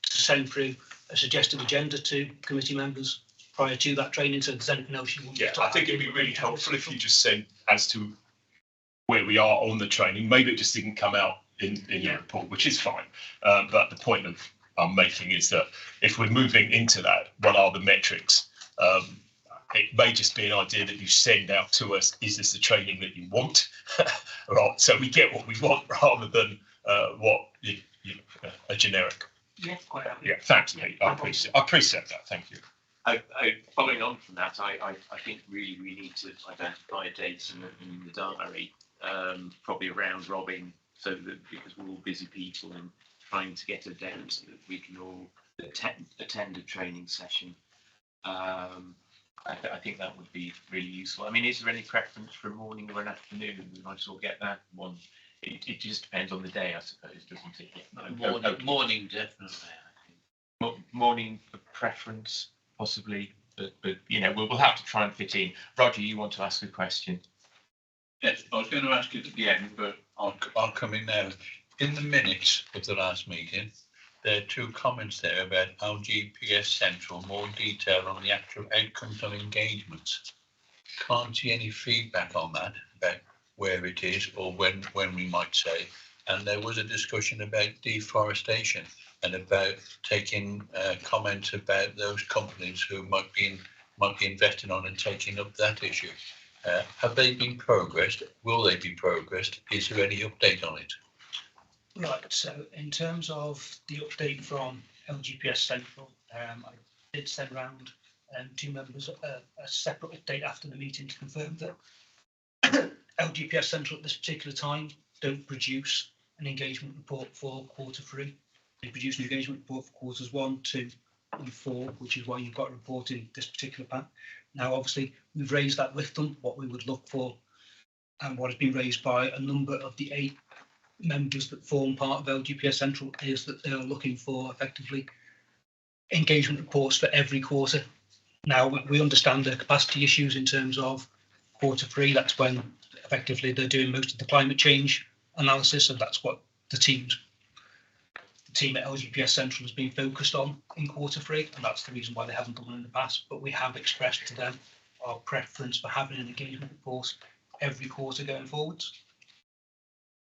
send through a suggested agenda to committee members prior to that training. So if there's anything else you want, I think it'd be really helpful if you just sent as to where we are on the training. Maybe it just didn't come out in the report, which is fine. But the point I'm making is that if we're moving into that, what are the metrics? It may just be an idea that you send out to us. Is this the training that you want? Right, so we get what we want rather than a generic. Yeah, quite happy. Yeah, thanks, Pete. I appreciate that. Thank you. Following on from that, I think really we need to identify a date in the diary, probably around Robin, so that because we're all busy people and trying to get a date so that we can all attend a training session. I think that would be really useful. I mean, is there any preference for a morning or an afternoon? We might all get that one. It just depends on the day, I suppose, doesn't it? Morning, definitely. I think. Morning for preference, possibly, but you know, we'll have to try and fit in. Roger, you want to ask a question? Yes, I was going to ask it at the end, but I'll come in now. In the minutes of the last meeting, there are two comments there about LGPS Central, more detail on the actual outcomes of engagements. Can't see any feedback on that, about where it is or when we might say. And there was a discussion about deforestation and about taking comments about those companies who might be investing on and taking up that issue. Have they been progressed? Will they be progressed? Is there any update on it? Right, so in terms of the update from LGPS Central, I did send round two members a separate update after the meeting to confirm that LGPS Central at this particular time don't produce an engagement report for Q3. They produce an engagement report for quarters 1, 2 and 4, which is why you've got a report in this particular pack. Now, obviously, we've raised that with them, what we would look for, and what has been raised by a number of the 8 members that form part of LGPS Central is that they are looking for effectively engagement reports for every quarter. Now, we understand the capacity issues in terms of Q3. That's when effectively they're doing most of the climate change analysis, and that's what the team at LGPS Central has been focused on in Q3, and that's the reason why they haven't done it in the past. But we have expressed to them our preference for having an engagement report every quarter going forwards.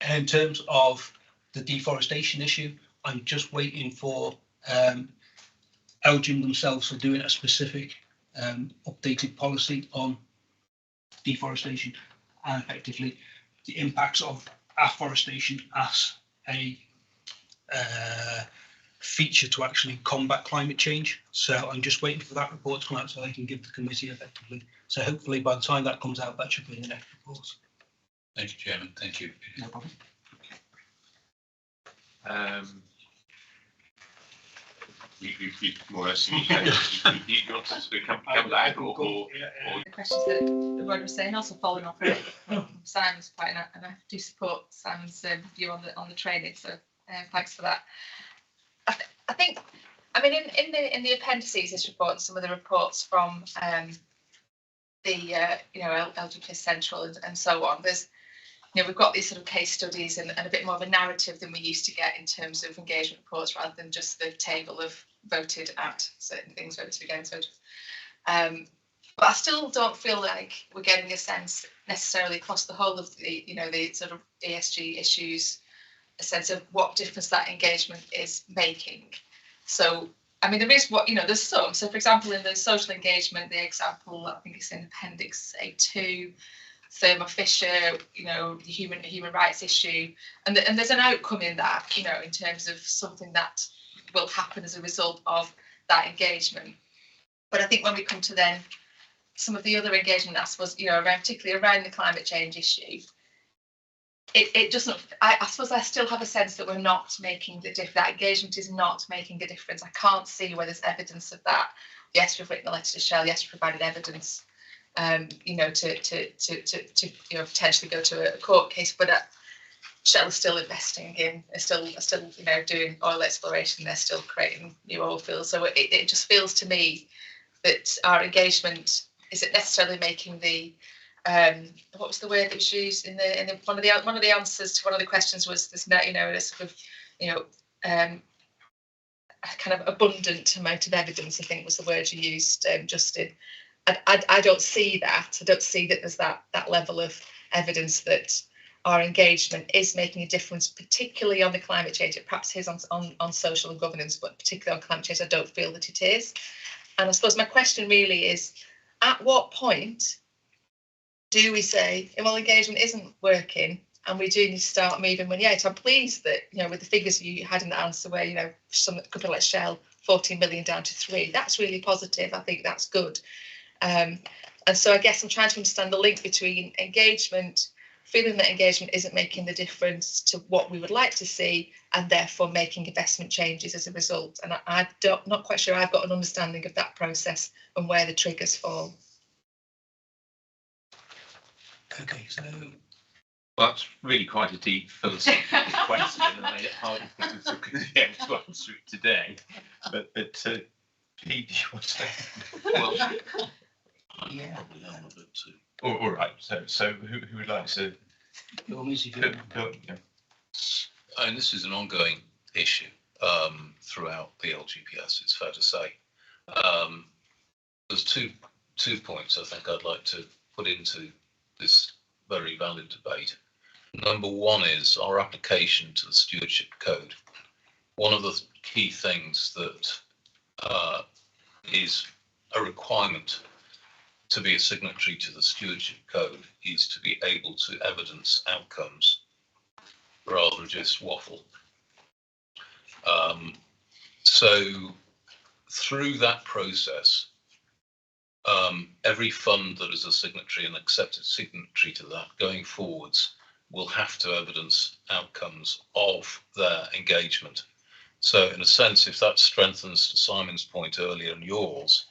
In terms of the deforestation issue, I'm just waiting for Elgin themselves for doing a specific updated policy on deforestation and effectively the impacts of afforestation as a feature to actually combat climate change. So I'm just waiting for that report to come out so I can give the committee effectively. So hopefully by the time that comes out, that should be in the next report. Thank you, Chairman. Thank you. No problem. You more or less, you want to sort of come back or The questions that Rod was saying, also following up from Simon's point, and I do support Simon's view on the training. So thanks for that. I think, I mean, in the appendices, this report and some of the reports from the LGPS Central and so on, there's, we've got these sort of case studies and a bit more of a narrative than we used to get in terms of engagement reports, rather than just the table of voted at certain things, voted against, voted. But I still don't feel like we're getting a sense necessarily across the whole of the, the sort of ESG issues, a sense of what difference that engagement is making. So, I mean, there is there's some. So, for example, in the social engagement, the example, I think it's in Appendix A2, Thermo Fisher, the human rights issue, and there's an outcome in that, in terms of something that will happen as a result of that engagement. But I think when we come to then some of the other engagement, I suppose, particularly around the climate change issue, it doesn't. I suppose I still have a sense that we're not making the difference. That engagement is not making a difference. I can't see where there's evidence of that. Yes, we've written a letter to Shell. Yes, we've provided evidence. To potentially go to a court case, but Shell is still investing in, are still doing oil exploration. They're still creating new oil fields. So it just feels to me that our engagement isn't necessarily making the what was the word that was used in the one of the answers to one of the questions was this, a sort of a kind of abundant amount of evidence, I think was the word you used, Justin. I don't see that. I don't see that there's that level of evidence that our engagement is making a difference, particularly on the climate change. It perhaps is on social and governance, but particularly on climate change, I don't feel that it is. And I suppose my question really is, at what point do we say, well, engagement isn't working and we do need to start moving money out? I'm pleased that, with the figures you had in the answer where, some company like Shell, 14 million down to 3, that's really positive. I think that's good. And so I guess I'm trying to understand the link between engagement, feeling that engagement isn't making the difference to what we would like to see, and therefore making investment changes as a result. And I'm not quite sure I've got an understanding of that process and where the triggers fall. Okay, so that's really quite a deep philosophical question, and made it hard for us to answer it today. But Pete, do you want to say? Well, yeah. probably on a bit too. All right. So who would like to? and this is an ongoing issue throughout the LGPS, it's fair to say. There's two points I think I'd like to put into this very valid debate. Number one is our application to the Stewardship Code. One of the key things that is a requirement to be a signatory to the Stewardship Code is to be able to evidence outcomes rather than just waffle. So through that process, every fund that is a signatory and accepted signatory to that going forwards will have to evidence outcomes of their engagement. So in a sense, if that strengthens to Simon's point earlier and yours,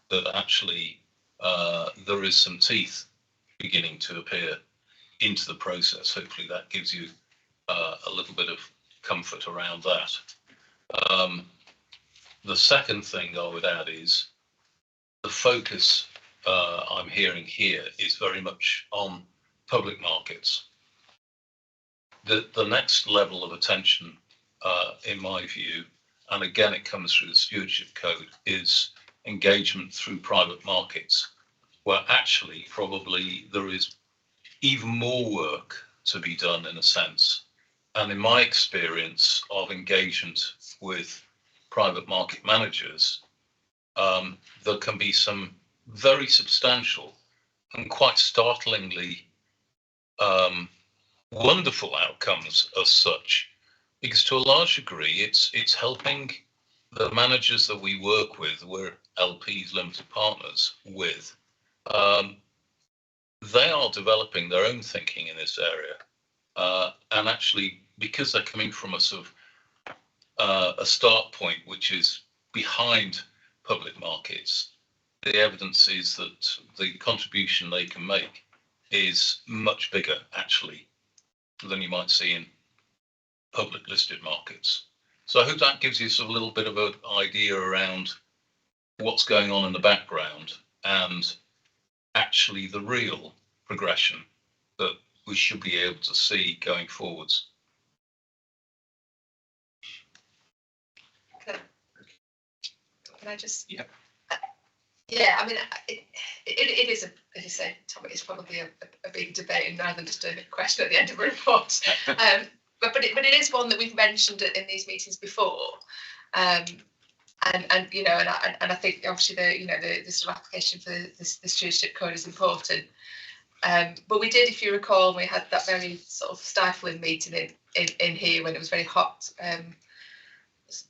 that actually there is some teeth beginning to appear into the process, hopefully that gives you a little bit of comfort around that. The second thing I would add is the focus I'm hearing here is very much on public markets. The next level of attention, in my view, and again it comes through the Stewardship Code, is engagement through private markets, where actually probably there is even more work to be done in a sense. And in my experience of engagement with private market managers, there can be some very substantial and quite startlingly wonderful outcomes as such, because to a large degree it's helping the managers that we work with, we're LPs, limited partners with, they are developing their own thinking in this area, and actually because they're coming from a sort of a start point which is behind public markets, the evidence is that the contribution they can make is much bigger actually than you might see in public listed markets. So I hope that gives you sort of a little bit of an idea around what's going on in the background and actually the real progression that we should be able to see going forwards. Can I just? Yeah. Yeah, I mean, it is, as you say, Tom, it's probably a big debate and rather than just a question at the end of a report. But it is one that we've mentioned in these meetings before, and you know, and I think obviously the sort of application for the Stewardship Code is important. But we did, if you recall, we had that very sort of stifling meeting in here when it was very hot. A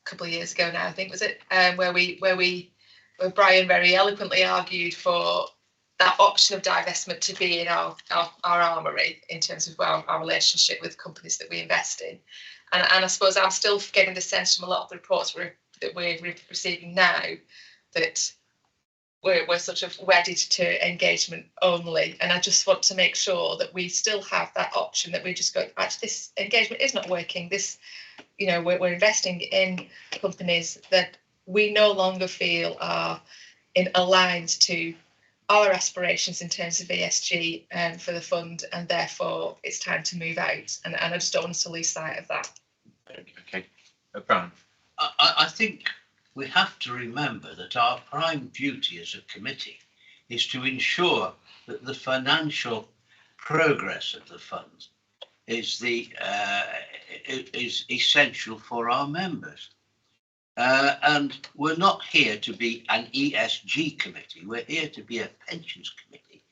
couple of years ago now, I think, was it, where Brian very eloquently argued for that option of divestment to be in our armoury in terms of our relationship with companies that we invest in. And I suppose I'm still getting the sense from a lot of the reports that we're receiving now that we're sort of wedded to engagement only. And I just want to make sure that we still have that option, that we just go, actually, this engagement is not working. This, you know, we're investing in companies that we no longer feel are aligned to our aspirations in terms of ESG for the fund, and therefore it's time to move out. And I just don't want us to lose sight of that. Okay, Brian. I think we have to remember that our prime duty as a committee is to ensure that the financial progress of the fund is essential for our members. And we're not here to be an ESG committee. We're here to be a pensions committee,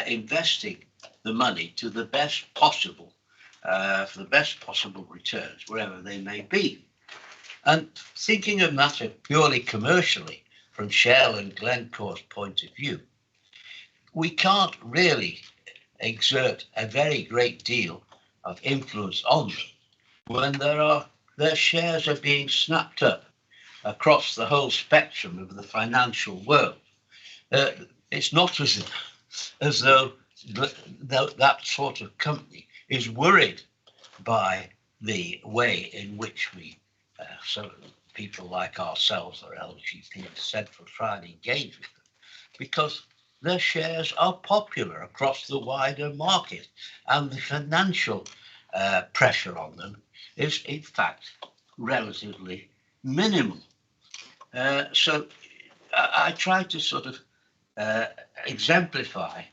investing the money to the best possible, for the best possible returns, wherever they may be. And thinking of matter purely commercially, from Shell and Glencore's point of view, we can't really exert a very great deal of influence on them when their shares are being snapped up across the whole spectrum of the financial world. It's not as though that sort of company is worried by the way in which we, so people like ourselves or LGP Central try and engage with them, because their shares are popular across the wider market, and the financial pressure on them is in fact relatively minimal. So I try to sort of exemplify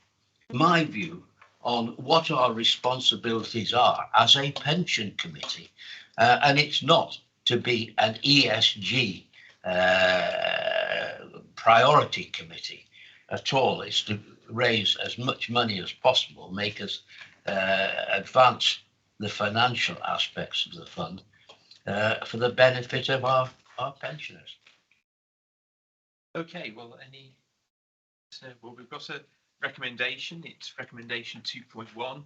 my view on what our responsibilities are as a pension committee. And it's not to be an ESG priority committee at all. It's to raise as much money as possible, make us advance the financial aspects of the fund for the benefit of our pensioners. Okay, well, we've got a recommendation. It's recommendation 2.1.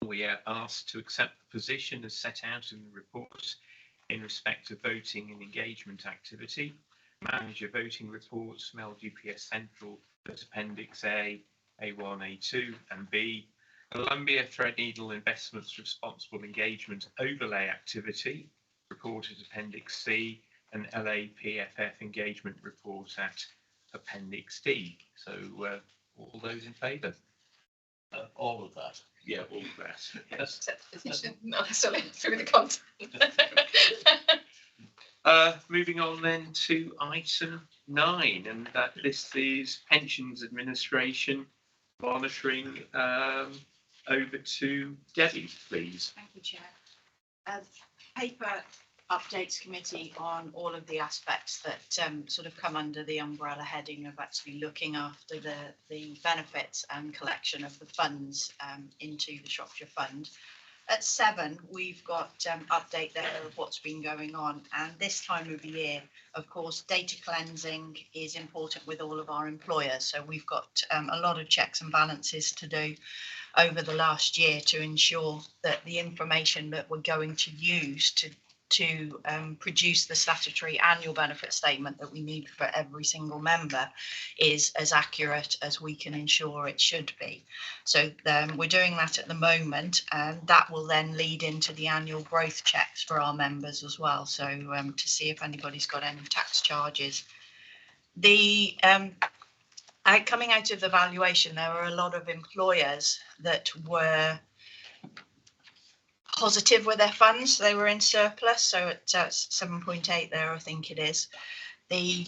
We are asked to accept the position as set out in the report in respect of voting and engagement activity. Manager voting reports from LGPS Central as Appendix A, A1, A2 and B. Columbia Threadneedle Investments Responsible Engagement Overlay Activity, report as Appendix C, and LAPFF Engagement Report at Appendix D. So all those in favour? All of that. Yeah, all of that. Yes. Accept the position, not necessarily through the content. Moving on then to item 9, and this is pensions administration monitoring. Over to Debbie, please. Thank you, Chair. Paper updates committee on all of the aspects that sort of come under the umbrella heading of actually looking after the benefits and collection of the funds into the Shropshire Fund. At 7, we've got update there of what's been going on, and this time of the year, of course, data cleansing is important with all of our employers. So we've got a lot of checks and balances to do over the last year to ensure that the information that we're going to use to produce the statutory annual benefit statement that we need for every single member is as accurate as we can ensure it should be. So we're doing that at the moment, and that will then lead into the annual growth checks for our members as well. So to see if anybody's got any tax charges. The coming out of the valuation, there were a lot of employers that were positive with their funds. They were in surplus, so at 7.8 there, I think it is. The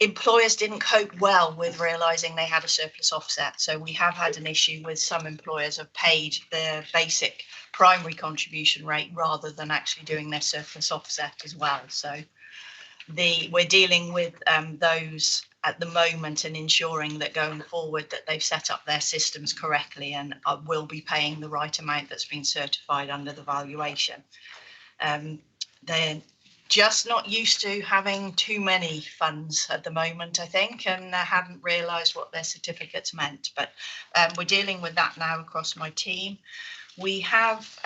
employers didn't cope well with realising they had a surplus offset. So we have had an issue with some employers have paid their basic primary contribution rate rather than actually doing their surplus offset as well. So we're dealing with those at the moment and ensuring that going forward that they've set up their systems correctly and will be paying the right amount that's been certified under the valuation. They're just not used to having too many funds at the moment, I think, and hadn't realised what their certificates meant. But we're dealing with that now across my team. We have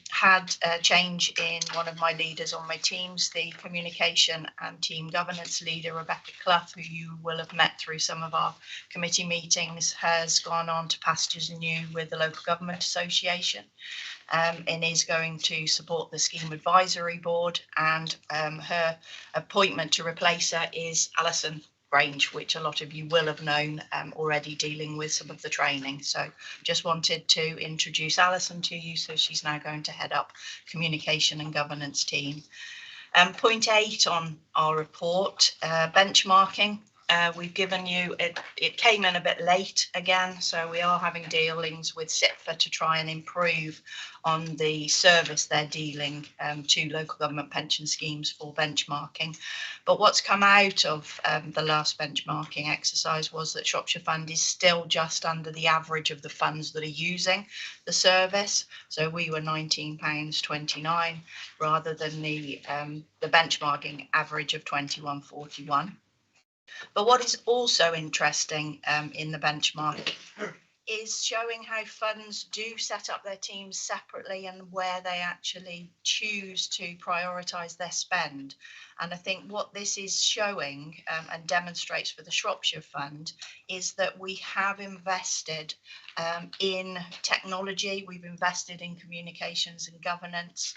had a change in one of my leaders on my teams, the communication and team governance leader, Rebecca Clough, who you will have met through some of our committee meetings, has gone on to pastures anew with the Local Government Association and is going to support the Scheme Advisory Board, and her appointment to replace her is Alison Grange, which a lot of you will have known already dealing with some of the training. So just wanted to introduce Alison to you. So she's now going to head up communication and governance team. Point 8 on our report, benchmarking. We've given you, it came in a bit late again, so we are having dealings with SIPFA to try and improve on the service they're dealing to local government pension schemes for benchmarking. But what's come out of the last benchmarking exercise was that Shropshire Fund is still just under the average of the funds that are using the service. So we were £19.29 rather than the benchmarking average of £21.41. But what is also interesting in the benchmark is showing how funds do set up their teams separately and where they actually choose to prioritise their spend. And I think what this is showing and demonstrates for the Shropshire Fund is that we have invested in technology, we've invested in communications and governance.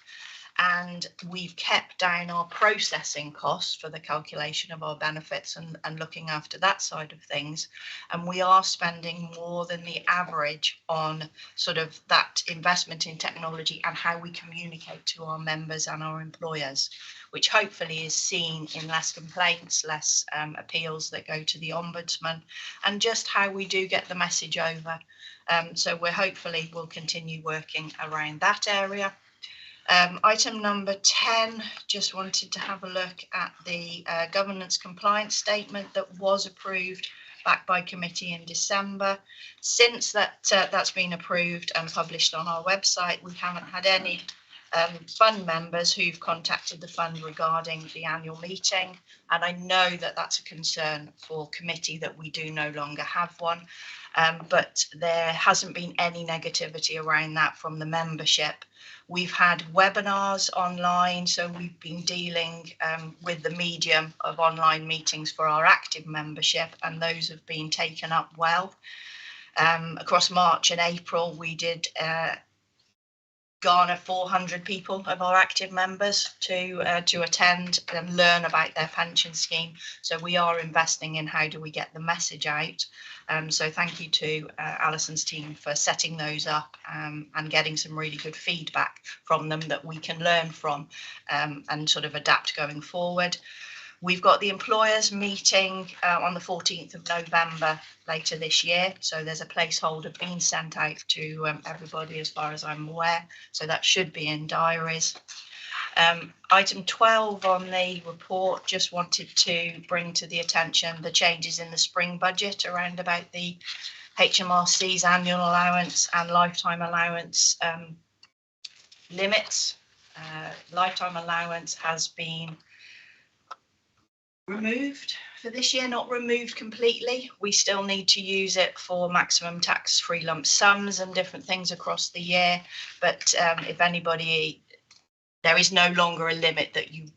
and we've kept down our processing costs for the calculation of our benefits and looking after that side of things. And we are spending more than the average on sort of that investment in technology and how we communicate to our members and our employers, which hopefully is seen in less complaints, less appeals that go to the Ombudsman, and just how we do get the message over. So we'll continue working around that area. Item number 10, just wanted to have a look at the governance compliance statement that was approved back by committee in December. Since that's been approved and published on our website, we haven't had any fund members who've contacted the fund regarding the annual meeting, and I know that that's a concern for committee that we do no longer have one, but there hasn't been any negativity around that from the membership. We've had webinars online, so we've been dealing with the medium of online meetings for our active membership, and those have been taken up well. Across March and April, we did garner 400 people of our active members to attend and learn about their pension scheme. So we are investing in how do we get the message out. So thank you to Alison's team for setting those up and getting some really good feedback from them that we can learn from and sort of adapt going forward. We've got the employers meeting on the 14th of November later this year. So there's a placeholder being sent out to everybody as far as I'm aware. So that should be in diaries. Item 12 on the report, just wanted to bring to the attention the changes in the spring budget around about the HMRC's annual allowance and lifetime allowance limits. Lifetime allowance has been removed for this year, not removed completely. We still need to use it for maximum tax-free lump sums and different things across the year. But if anybody, there is no longer a limit that you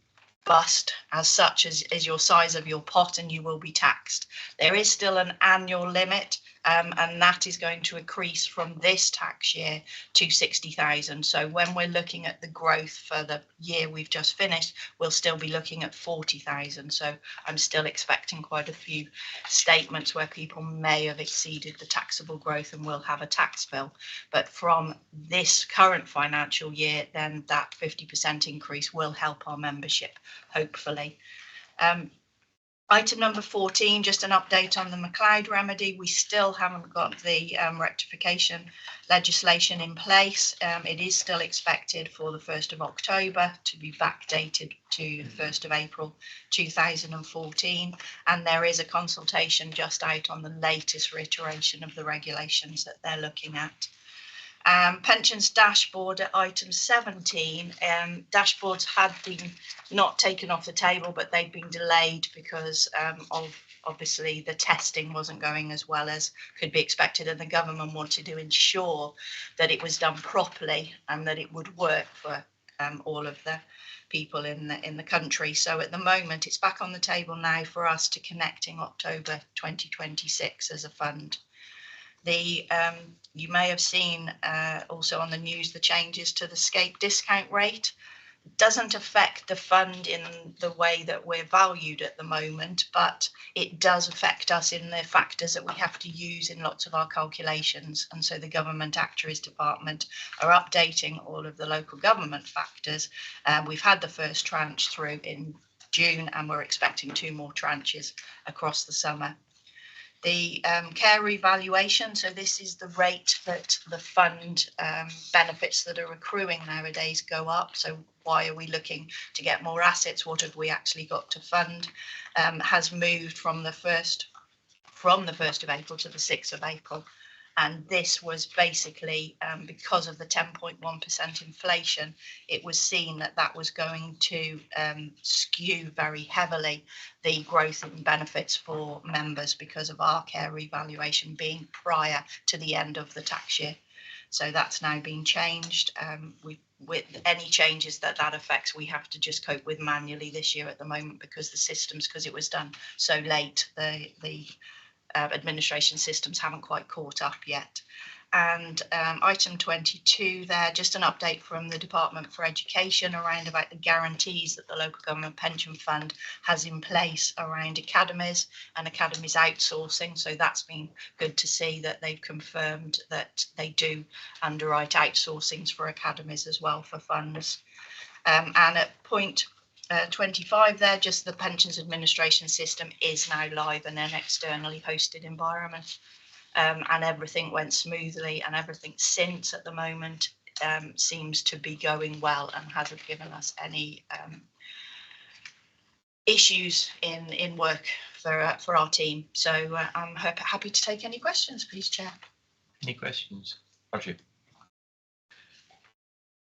bust as such as your size of your pot, and you will be taxed. There is still an annual limit, and that is going to increase from this tax year to 60,000. So when we're looking at the growth for the year we've just finished, we'll still be looking at 40,000. So I'm still expecting quite a few statements where people may have exceeded the taxable growth and will have a tax bill. But from this current financial year, then that 50% increase will help our membership, hopefully. Item number 14, just an update on the McLeod remedy. We still haven't got the rectification legislation in place. It is still expected for the 1st of October to be backdated to the 1st of April 2014. And there is a consultation just out on the latest reiteration of the regulations that they're looking at. Pensions dashboard at item 17. Dashboards had been not taken off the table, but they'd been delayed because of obviously the testing wasn't going as well as could be expected, and the government wanted to ensure that it was done properly and that it would work for all of the people in the country. So at the moment, it's back on the table now for us to connect in October 2026 as a fund. You may have seen also on the news the changes to the SCAPE discount rate. It doesn't affect the fund in the way that we're valued at the moment, but it does affect us in the factors that we have to use in lots of our calculations. And so the Government Actuaries Department are updating all of the local government factors. We've had the first tranche through in June, and we're expecting 2 more tranches across the summer. The care revaluation, so this is the rate that the fund benefits that are accruing nowadays go up. So why are we looking to get more assets? What have we actually got to fund? Has moved from the 1st of April to the 6th of April. And this was basically because of the 10.1% inflation, it was seen that that was going to skew very heavily the growth in benefits for members because of our care revaluation being prior to the end of the tax year. So that's now been changed. With any changes that affects, we have to just cope with manually this year at the moment because the systems, because it was done so late, the administration systems haven't quite caught up yet. And item 22 there, just an update from the Department for Education around about the guarantees that the local government pension fund has in place around academies and academies outsourcing. So that's been good to see that they've confirmed that they do underwrite outsourcings for academies as well for funds. And at point 25 there, just the pensions administration system is now live in an externally hosted environment. And everything went smoothly, and everything since at the moment seems to be going well and hasn't given us any issues in work for our team. So I'm happy to take any questions, please, Chair. Any questions? Roger.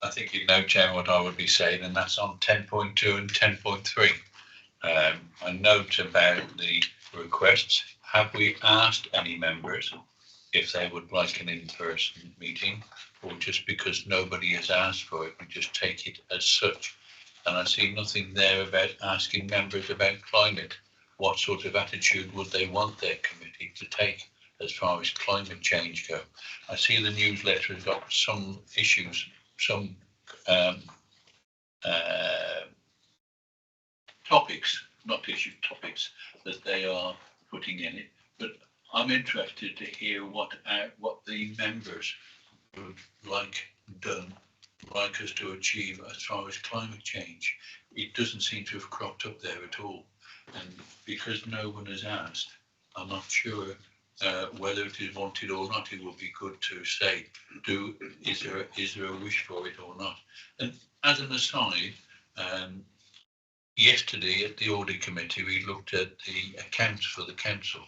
I think you know, Chair, what I would be saying, and that's on 10.2 and 10.3. A note about the requests. Have we asked any members if they would like an in-person meeting, or just because nobody has asked for it, we just take it as such? And I see nothing there about asking members about climate. What sort of attitude would they want their committee to take as far as climate change go? I see the newsletter has got some issues, some topics, not issues, topics that they are putting in it. But I'm interested to hear what the members would like done, like us to achieve as far as climate change. It doesn't seem to have cropped up there at all. And because no one has asked, I'm not sure whether it is wanted or not. It would be good to say, is there a wish for it or not? And as an aside, yesterday at the audit committee, we looked at the accounts for the council,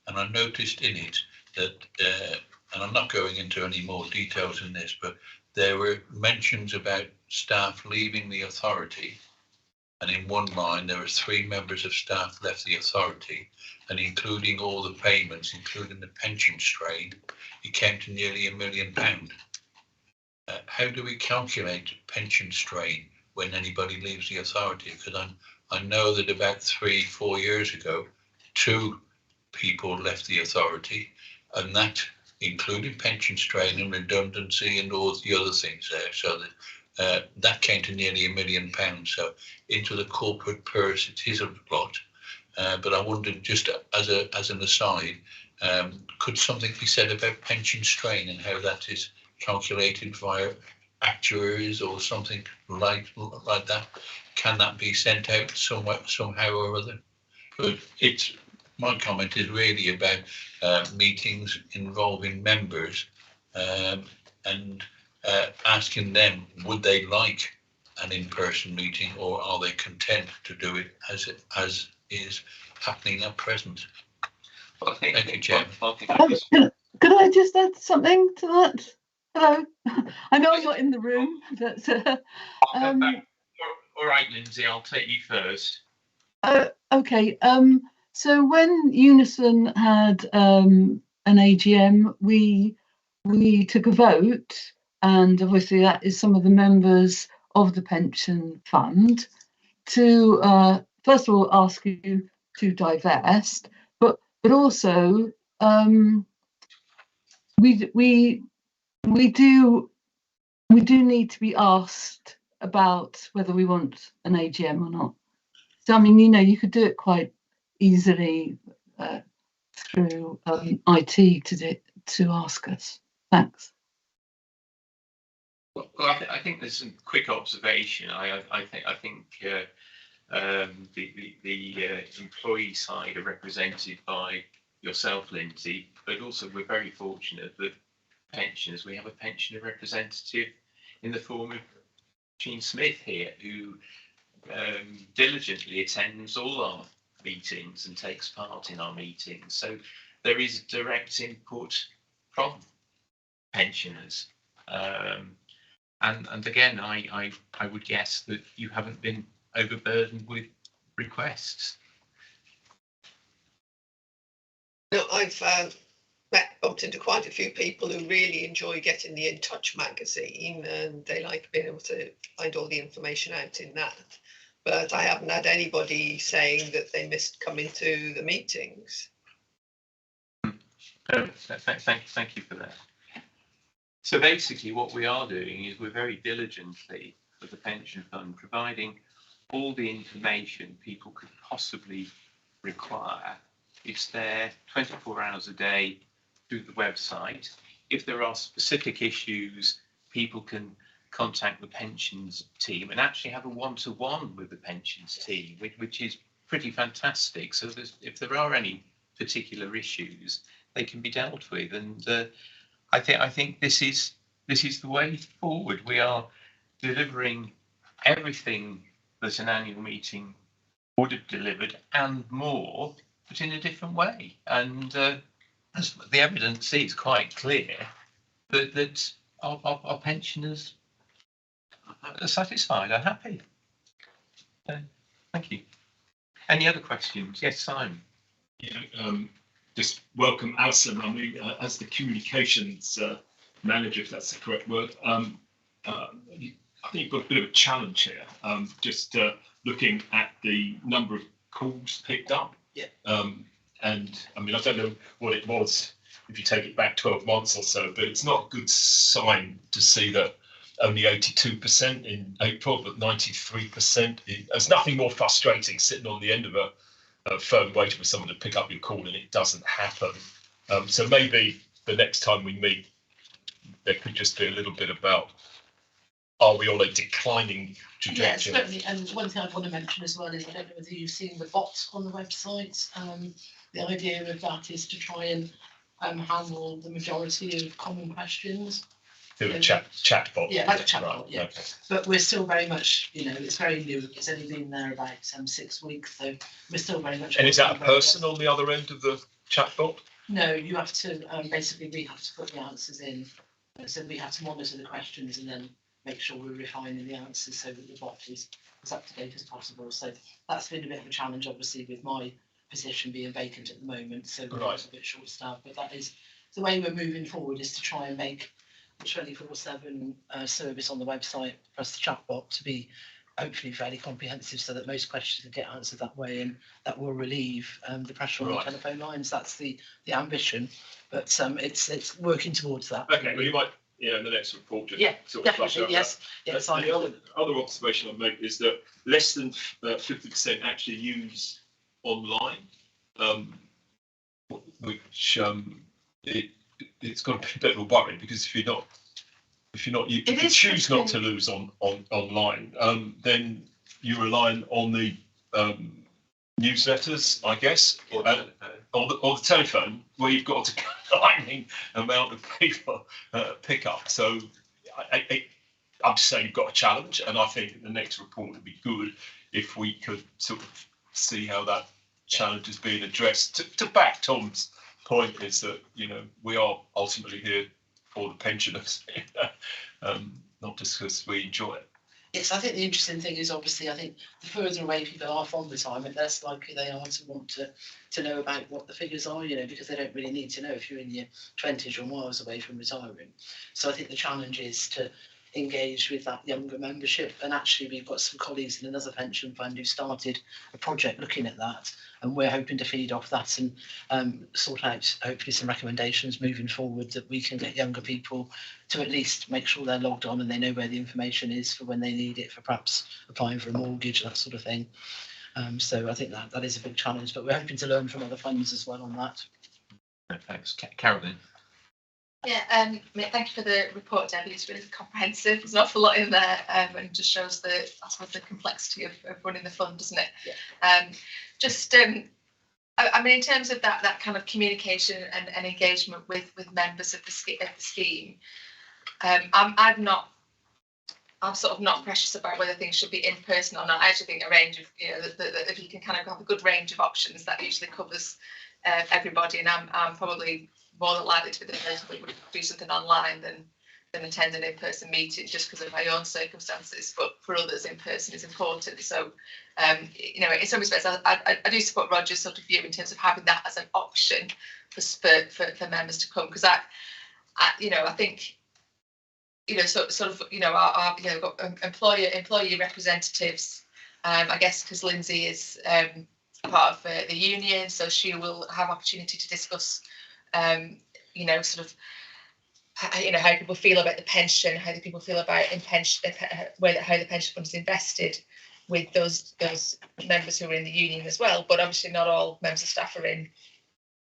and I noticed in it that, and I'm not going into any more details in this, but there were mentions about staff leaving the authority. And in one line, there were 3 members of staff left the authority, and including all the payments, including the pension strain, it came to nearly £1 million. How do we calculate pension strain when anybody leaves the authority? Because I know that about 3-4 years ago, 2 people left the authority, and that included pension strain and redundancy and all the other things there. So that that came to nearly £1 million. So into the corporate purse, it is a lot. But I wondered, just as an aside, could something be said about pension strain and how that is calculated via actuaries or something like that? Can that be sent out somehow or other? But my comment is really about meetings involving members and asking them, would they like an in-person meeting, or are they content to do it as is happening at present? Well, thank you, Chairman. Could I just add something to that? Hello, I know I'm not in the room, but All right, Lindsay, I'll take you first. okay. So when Unison had an AGM, we took a vote, and obviously that is some of the members of the pension fund, to first of all ask you to divest, but also we do need to be asked about whether we want an AGM or not. So I mean, you could do it quite easily through IT to ask us. Thanks. Well, I think there's some quick observation. I think the employee side are represented by yourself, Lindsay, but also we're very fortunate that pensioners, we have a pensioner representative in the form of Jean Smith here, who diligently attends all our meetings and takes part in our meetings. So there is direct input from pensioners. And again, I would guess that you haven't been overburdened with requests. No, I've bumped into quite a few people who really enjoy getting the In Touch magazine, and they like being able to find all the information out in that. But I haven't had anybody saying that they missed coming to the meetings. Thank you for that. So basically what we are doing is we're very diligently with the pension fund providing all the information people could possibly require. It's there 24 hours a day through the website. If there are specific issues, people can contact the pensions team and actually have a one-to-one with the pensions team, which is pretty fantastic. So if there are any particular issues, they can be dealt with. And I think this is the way forward. We are delivering everything that an annual meeting would have delivered and more, but in a different way. And as the evidence is quite clear that our pensioners are satisfied, are happy. Thank you. Any other questions? Yes, Simon. Yeah, just welcome Alison. I mean, as the communications manager, if that's the correct word, I think you've got a bit of a challenge here. Just looking at the number of calls picked up. Yeah. And I mean, I don't know what it was if you take it back 12 months or so, but it's not a good sign to see that only 82% in April, but 93%. There's nothing more frustrating sitting on the end of a phone waiting for someone to pick up your call and it doesn't happen. So maybe the next time we meet, there could just be a little bit about, are we on a declining trajectory? Yeah, certainly. And one thing I want to mention as well is, I don't know whether you've seen the bots on the website. The idea of that is to try and handle the majority of common questions. Through a chat bot. Yeah, like a chat bot, Right, yeah. okay. But we're still very much, it's very new. It's only been there about 6 weeks, so we're still very much. And is that a person on the other end of the chat bot? No, you have to, basically we have to put the answers in. So we have to monitor the questions and then make sure we're refining the answers so that the bot is as up to date as possible. So that's been a bit of a challenge, obviously, with my position being vacant at the moment. So we're a bit short staffed, but that is the way we're moving forward, is to try and make the 24/7 service on the website plus the chatbot to be hopefully fairly comprehensive, so that most questions can get answered that way, and that will relieve the pressure on the telephone lines. That's the ambition, but it's working towards that. Okay, well you might, in the next report, just sort of flush out yes. that. Yes, and the other observation I've made is that less than 50% actually use online, which it's got to be a bit of a worry, because if you choose not to lose on online, then you're relying on the newsletters, I guess, or the telephone, where you've got a declining amount of people pick up. So I'm saying you've got a challenge, and I think the next report would be good if we could sort of see how that challenge is being addressed. To back Tom's point, is that we are ultimately here for the pensioners, not just because we enjoy it. Yes, I think the interesting thing is, obviously, I think the further away people are from retirement, the less likely they are to want to know about what the figures are, because they don't really need to know if you're in your 20s or miles away from retiring. So I think the challenge is to engage with that younger membership, and actually we've got some colleagues in another pension fund who started a project looking at that, and we're hoping to feed off that and sort out hopefully some recommendations moving forward, that we can get younger people to at least make sure they're logged on and they know where the information is for when they need it, for perhaps applying for a mortgage, that sort of thing. So I think that is a big challenge, but we're hoping to learn from other funds as well on that. Thanks. Carolyn. Yeah, thank you for the report, Debbie. It's really comprehensive. There's an awful lot in there, and it just shows the complexity of running the fund, doesn't it? Yeah. I mean, in terms of that kind of communication and engagement with members of the scheme, I'm sort of not precious about whether things should be in person or not. I actually think a range of, if you can kind of have a good range of options, that usually covers everybody, and I'm probably more than likely to be the person that would do something online than attend an in-person meeting, just because of my own circumstances. But for others, in person is important. So, in some respects, I do support Roger's sort of view in terms of having that as an option for members to come, because I think, our employee representatives. I guess because Lindsay is part of the union, so she will have opportunity to discuss, how people feel about the pension, how do people feel about how the pension fund is invested with those members who are in the union as well. But obviously not all members of staff are in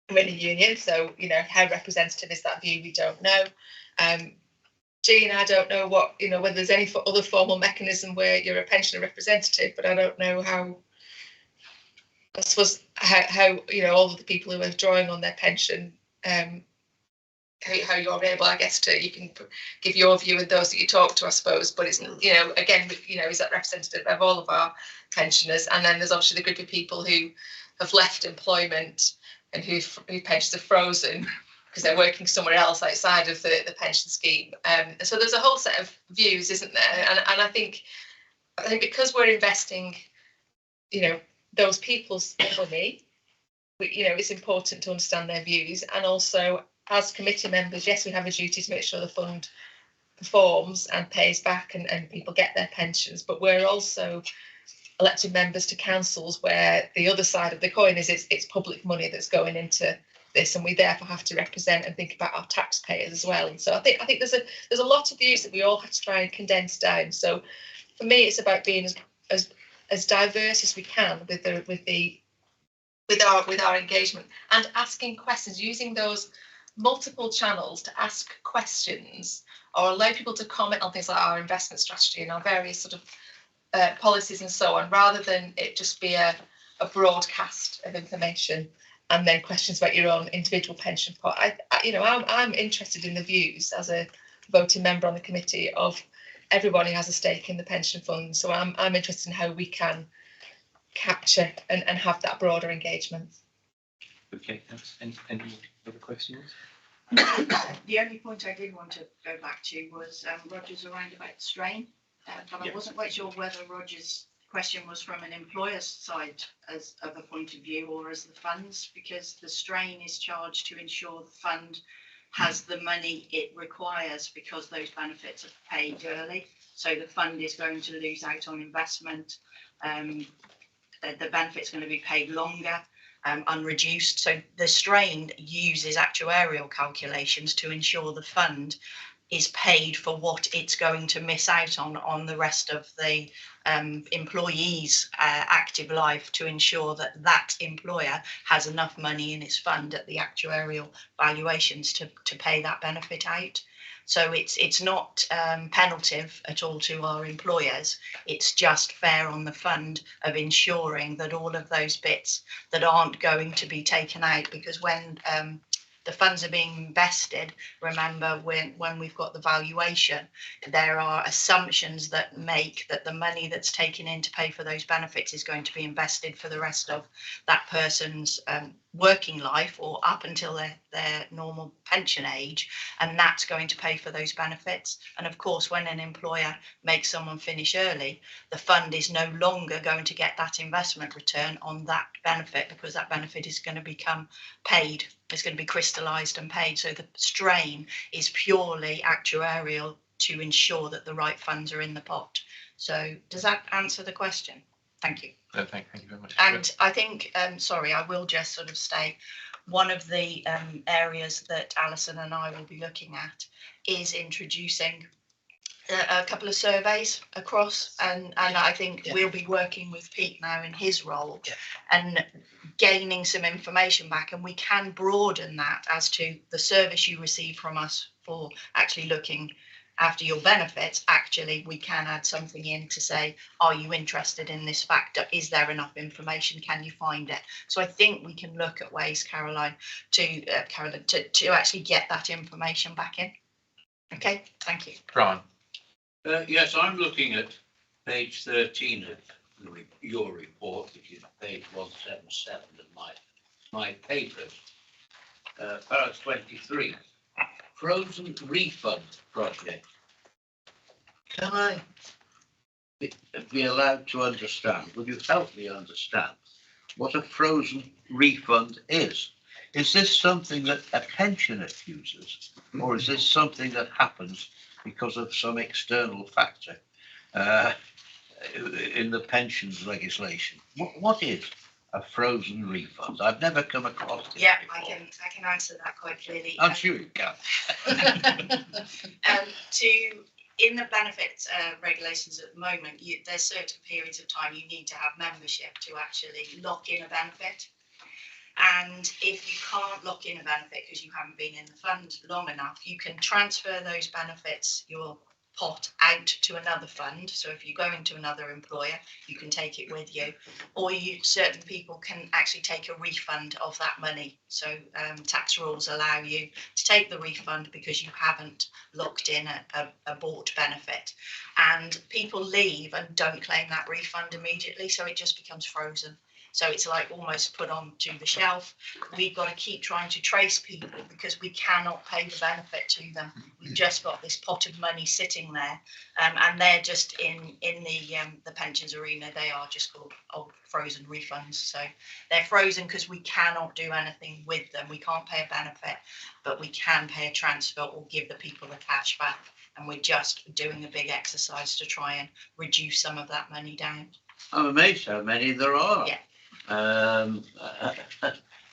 a union, so how representative is that view? We don't know. Jean, I don't know what whether there's any other formal mechanism where you're a pensioner representative, but I don't know how. I suppose how all of the people who are drawing on their pension, how you're able, I guess, you can give your view and those that you talk to, I suppose. But it's again, is that representative of all of our pensioners? And then there's obviously the group of people who have left employment and whose pensions are frozen because they're working somewhere else outside of the pension scheme. So there's a whole set of views, isn't there? And I think because we're investing, those people's money, it's important to understand their views. And also, as committee members, yes, we have a duty to make sure the fund performs and pays back and people get their pensions. But we're also elected members to councils where the other side of the coin is it's public money that's going into this, and we therefore have to represent and think about our taxpayers as well. And so I think there's a lot of views that we all have to try and condense down. So for me, it's about being as diverse as we can with our engagement and asking questions, using those multiple channels to ask questions or allow people to comment on things like our investment strategy and our various sort of policies and so on, rather than it just be a broadcast of information and then questions about your own individual pension pot. I'm interested in the views as a voting member on the committee of everyone who has a stake in the pension fund. So I'm interested in how we can capture and have that broader engagement. Okay, thanks. Any other questions? The only point I did want to go back to was Roger's around about strain, but I wasn't quite sure whether Roger's question was from an employer's side as of a point of view or as the funds, because the strain is charged to ensure the fund has the money it requires because those benefits are paid early. So the fund is going to lose out on investment. The benefit's going to be paid longer, unreduced. So the strain uses actuarial calculations to ensure the fund is paid for what it's going to miss out on the rest of the employees' active life, to ensure that that employer has enough money in its fund at the actuarial valuations to pay that benefit out. So it's not penaltive at all to our employers. It's just fair on the fund of ensuring that all of those bits that aren't going to be taken out, because when the funds are being invested, remember when we've got the valuation, there are assumptions that make that the money that's taken in to pay for those benefits is going to be invested for the rest of that person's working life or up until their normal pension age, and that's going to pay for those benefits. And of course, when an employer makes someone finish early, the fund is no longer going to get that investment return on that benefit, because that benefit is going to become paid. It's going to be crystallized and paid. So the strain is purely actuarial to ensure that the right funds are in the pot. So does that answer the question? Thank you. Thank you very much. And I think, sorry, I will just sort of say, one of the areas that Alison and I will be looking at is introducing a couple of surveys across, and I think we'll be working with Pete now in his role and gaining some information back, and we can broaden that as to the service you receive from us for actually looking after your benefits. Actually, we can add something in to say, are you interested in this factor? Is there enough information? Can you find it? So I think we can look at ways, Caroline, to actually get that information back in. Okay, thank you. Brian. Yes, I'm looking at page 13 of your report, which is page 177 of my papers, paragraph 23. Frozen refund project. Can I be allowed to understand? Will you help me understand what a frozen refund is? Is this something that a pensioner uses, or is this something that happens because of some external factor in the pensions legislation? What is a frozen refund? I've never come across it. Yeah, before. I can answer that quite clearly. I'm sure you can. In the benefits regulations at the moment, there's certain periods of time you need to have membership to actually lock in a benefit. And if you can't lock in a benefit because you haven't been in the fund long enough, you can transfer those benefits, your pot, out to another fund. So if you go into another employer, you can take it with you, or certain people can actually take a refund of that money. So tax rules allow you to take the refund because you haven't locked in a bought benefit. And people leave and don't claim that refund immediately, so it just becomes frozen. So it's like almost put onto the shelf. We've got to keep trying to trace people because we cannot pay the benefit to them. We've just got this pot of money sitting there, and they're just in the pensions arena. They are just called old frozen refunds. So they're frozen because we cannot do anything with them. We can't pay a benefit, but we can pay a transfer or give the people the cash back. And we're just doing a big exercise to try and reduce some of that money down. I'm amazed how many there are. Yeah.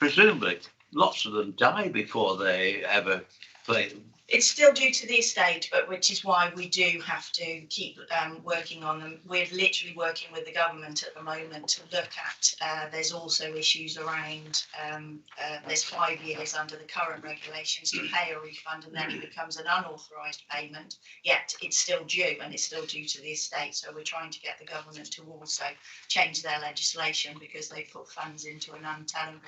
Presumably, lots of them die before they ever play them. It's still due to the estate, but which is why we do have to keep working on them. We're literally working with the government at the moment to look at, there's also issues around, there's 5 years under the current regulations to pay a refund, and then it becomes an unauthorised payment, yet it's still due, and it's still due to the estate. So we're trying to get the government to also change their legislation because they put funds into an untenable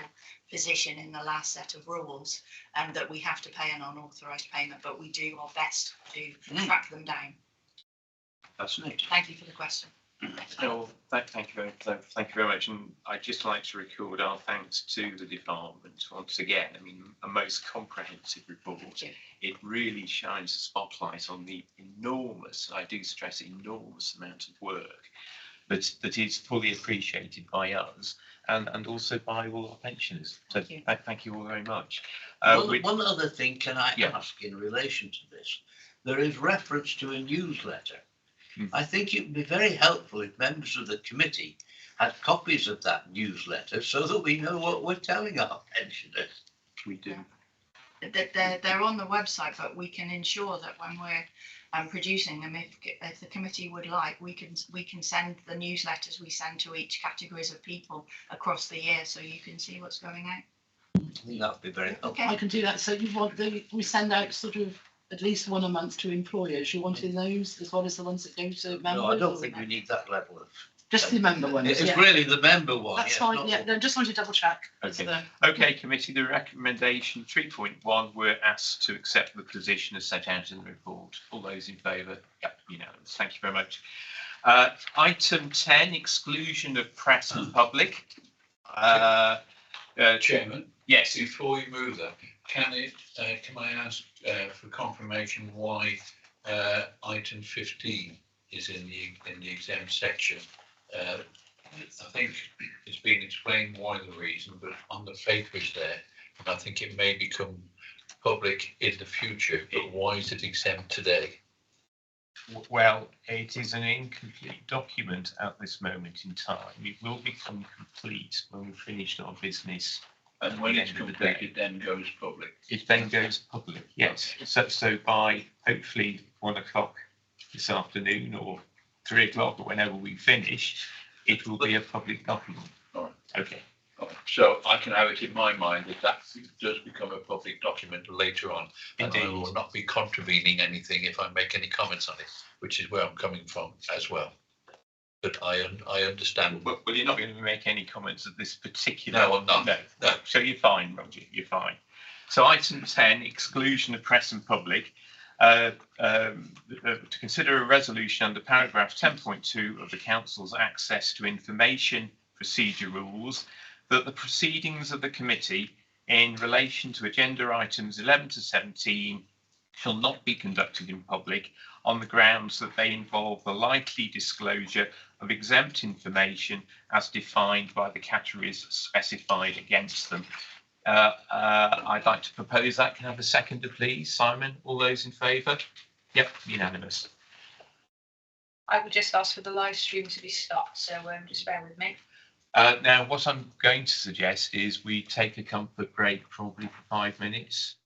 position in the last set of rules, and that we have to pay an unauthorised payment, but we do our best to track them down. That's neat. Thank you for the question. Well, thank you very much, and I'd just like to record our thanks to the department once again. I mean, a most comprehensive report. It really shines a spotlight on the enormous, I do stress, enormous amount of work that is fully appreciated by us and also by all our pensioners. So thank you all very much. One other thing can I ask in relation to this? There is reference to a newsletter. I think it would be very helpful if members of the committee had copies of that newsletter so that we know what we're telling our pensioners. We do. They're on the website, but we can ensure that when we're producing them, if the committee would like, we can send the newsletters we send to each categories of people across the year, so you can see what's going out. I think that would be very helpful. Okay. I can do that. So you want we send out sort of at least one a month to employers. You wanting those as well as the ones that go to members? No, I don't think we need that level of. Just the member ones. It's really the member one. That's fine. Yeah, no, just wanted to double check. Okay. Okay, committee. The recommendation 3.1, we're asked to accept the position as set out in the report. All those in favour? Yep, unanimous. Thank you very much. Item 10, exclusion of press and public. Chairman. Yes. Before you move that, can I ask for confirmation why item 15 is in the exempt section? I think it's been explained why the reason, but on the papers there, and I think it may become public in the future, but why is it exempt today? Well, it is an incomplete document at this moment in time. It will become complete when we've finished our business. And when it's complete, it then goes public. It then goes public, yes. So by hopefully 1 o'clock this afternoon or 3 o'clock or whenever we finish, it will be a public document. All right. Okay. All right. So I can have it in my mind that does become a public document later on. Indeed. And I will not be contravening anything if I make any comments on it, which is where I'm coming from as well. But I understand. Well, you're not going to make any comments at this particular. No, I'm not. No. So you're fine, Roger. You're fine. So item 10, exclusion of press and public. To consider a resolution under paragraph 10.2 of the Council's access to information procedure rules that the proceedings of the committee in relation to agenda items 11 to 17 shall not be conducted in public on the grounds that they involve the likely disclosure of exempt information as defined by the categories specified against them. I'd like to propose that. Can I have a seconder, please? Simon, all those in favour? Yep, unanimous. I would just ask for the live stream to be stopped, so just bear with me. Now, what I'm going to suggest is we take a comfort break, probably for 5 minutes.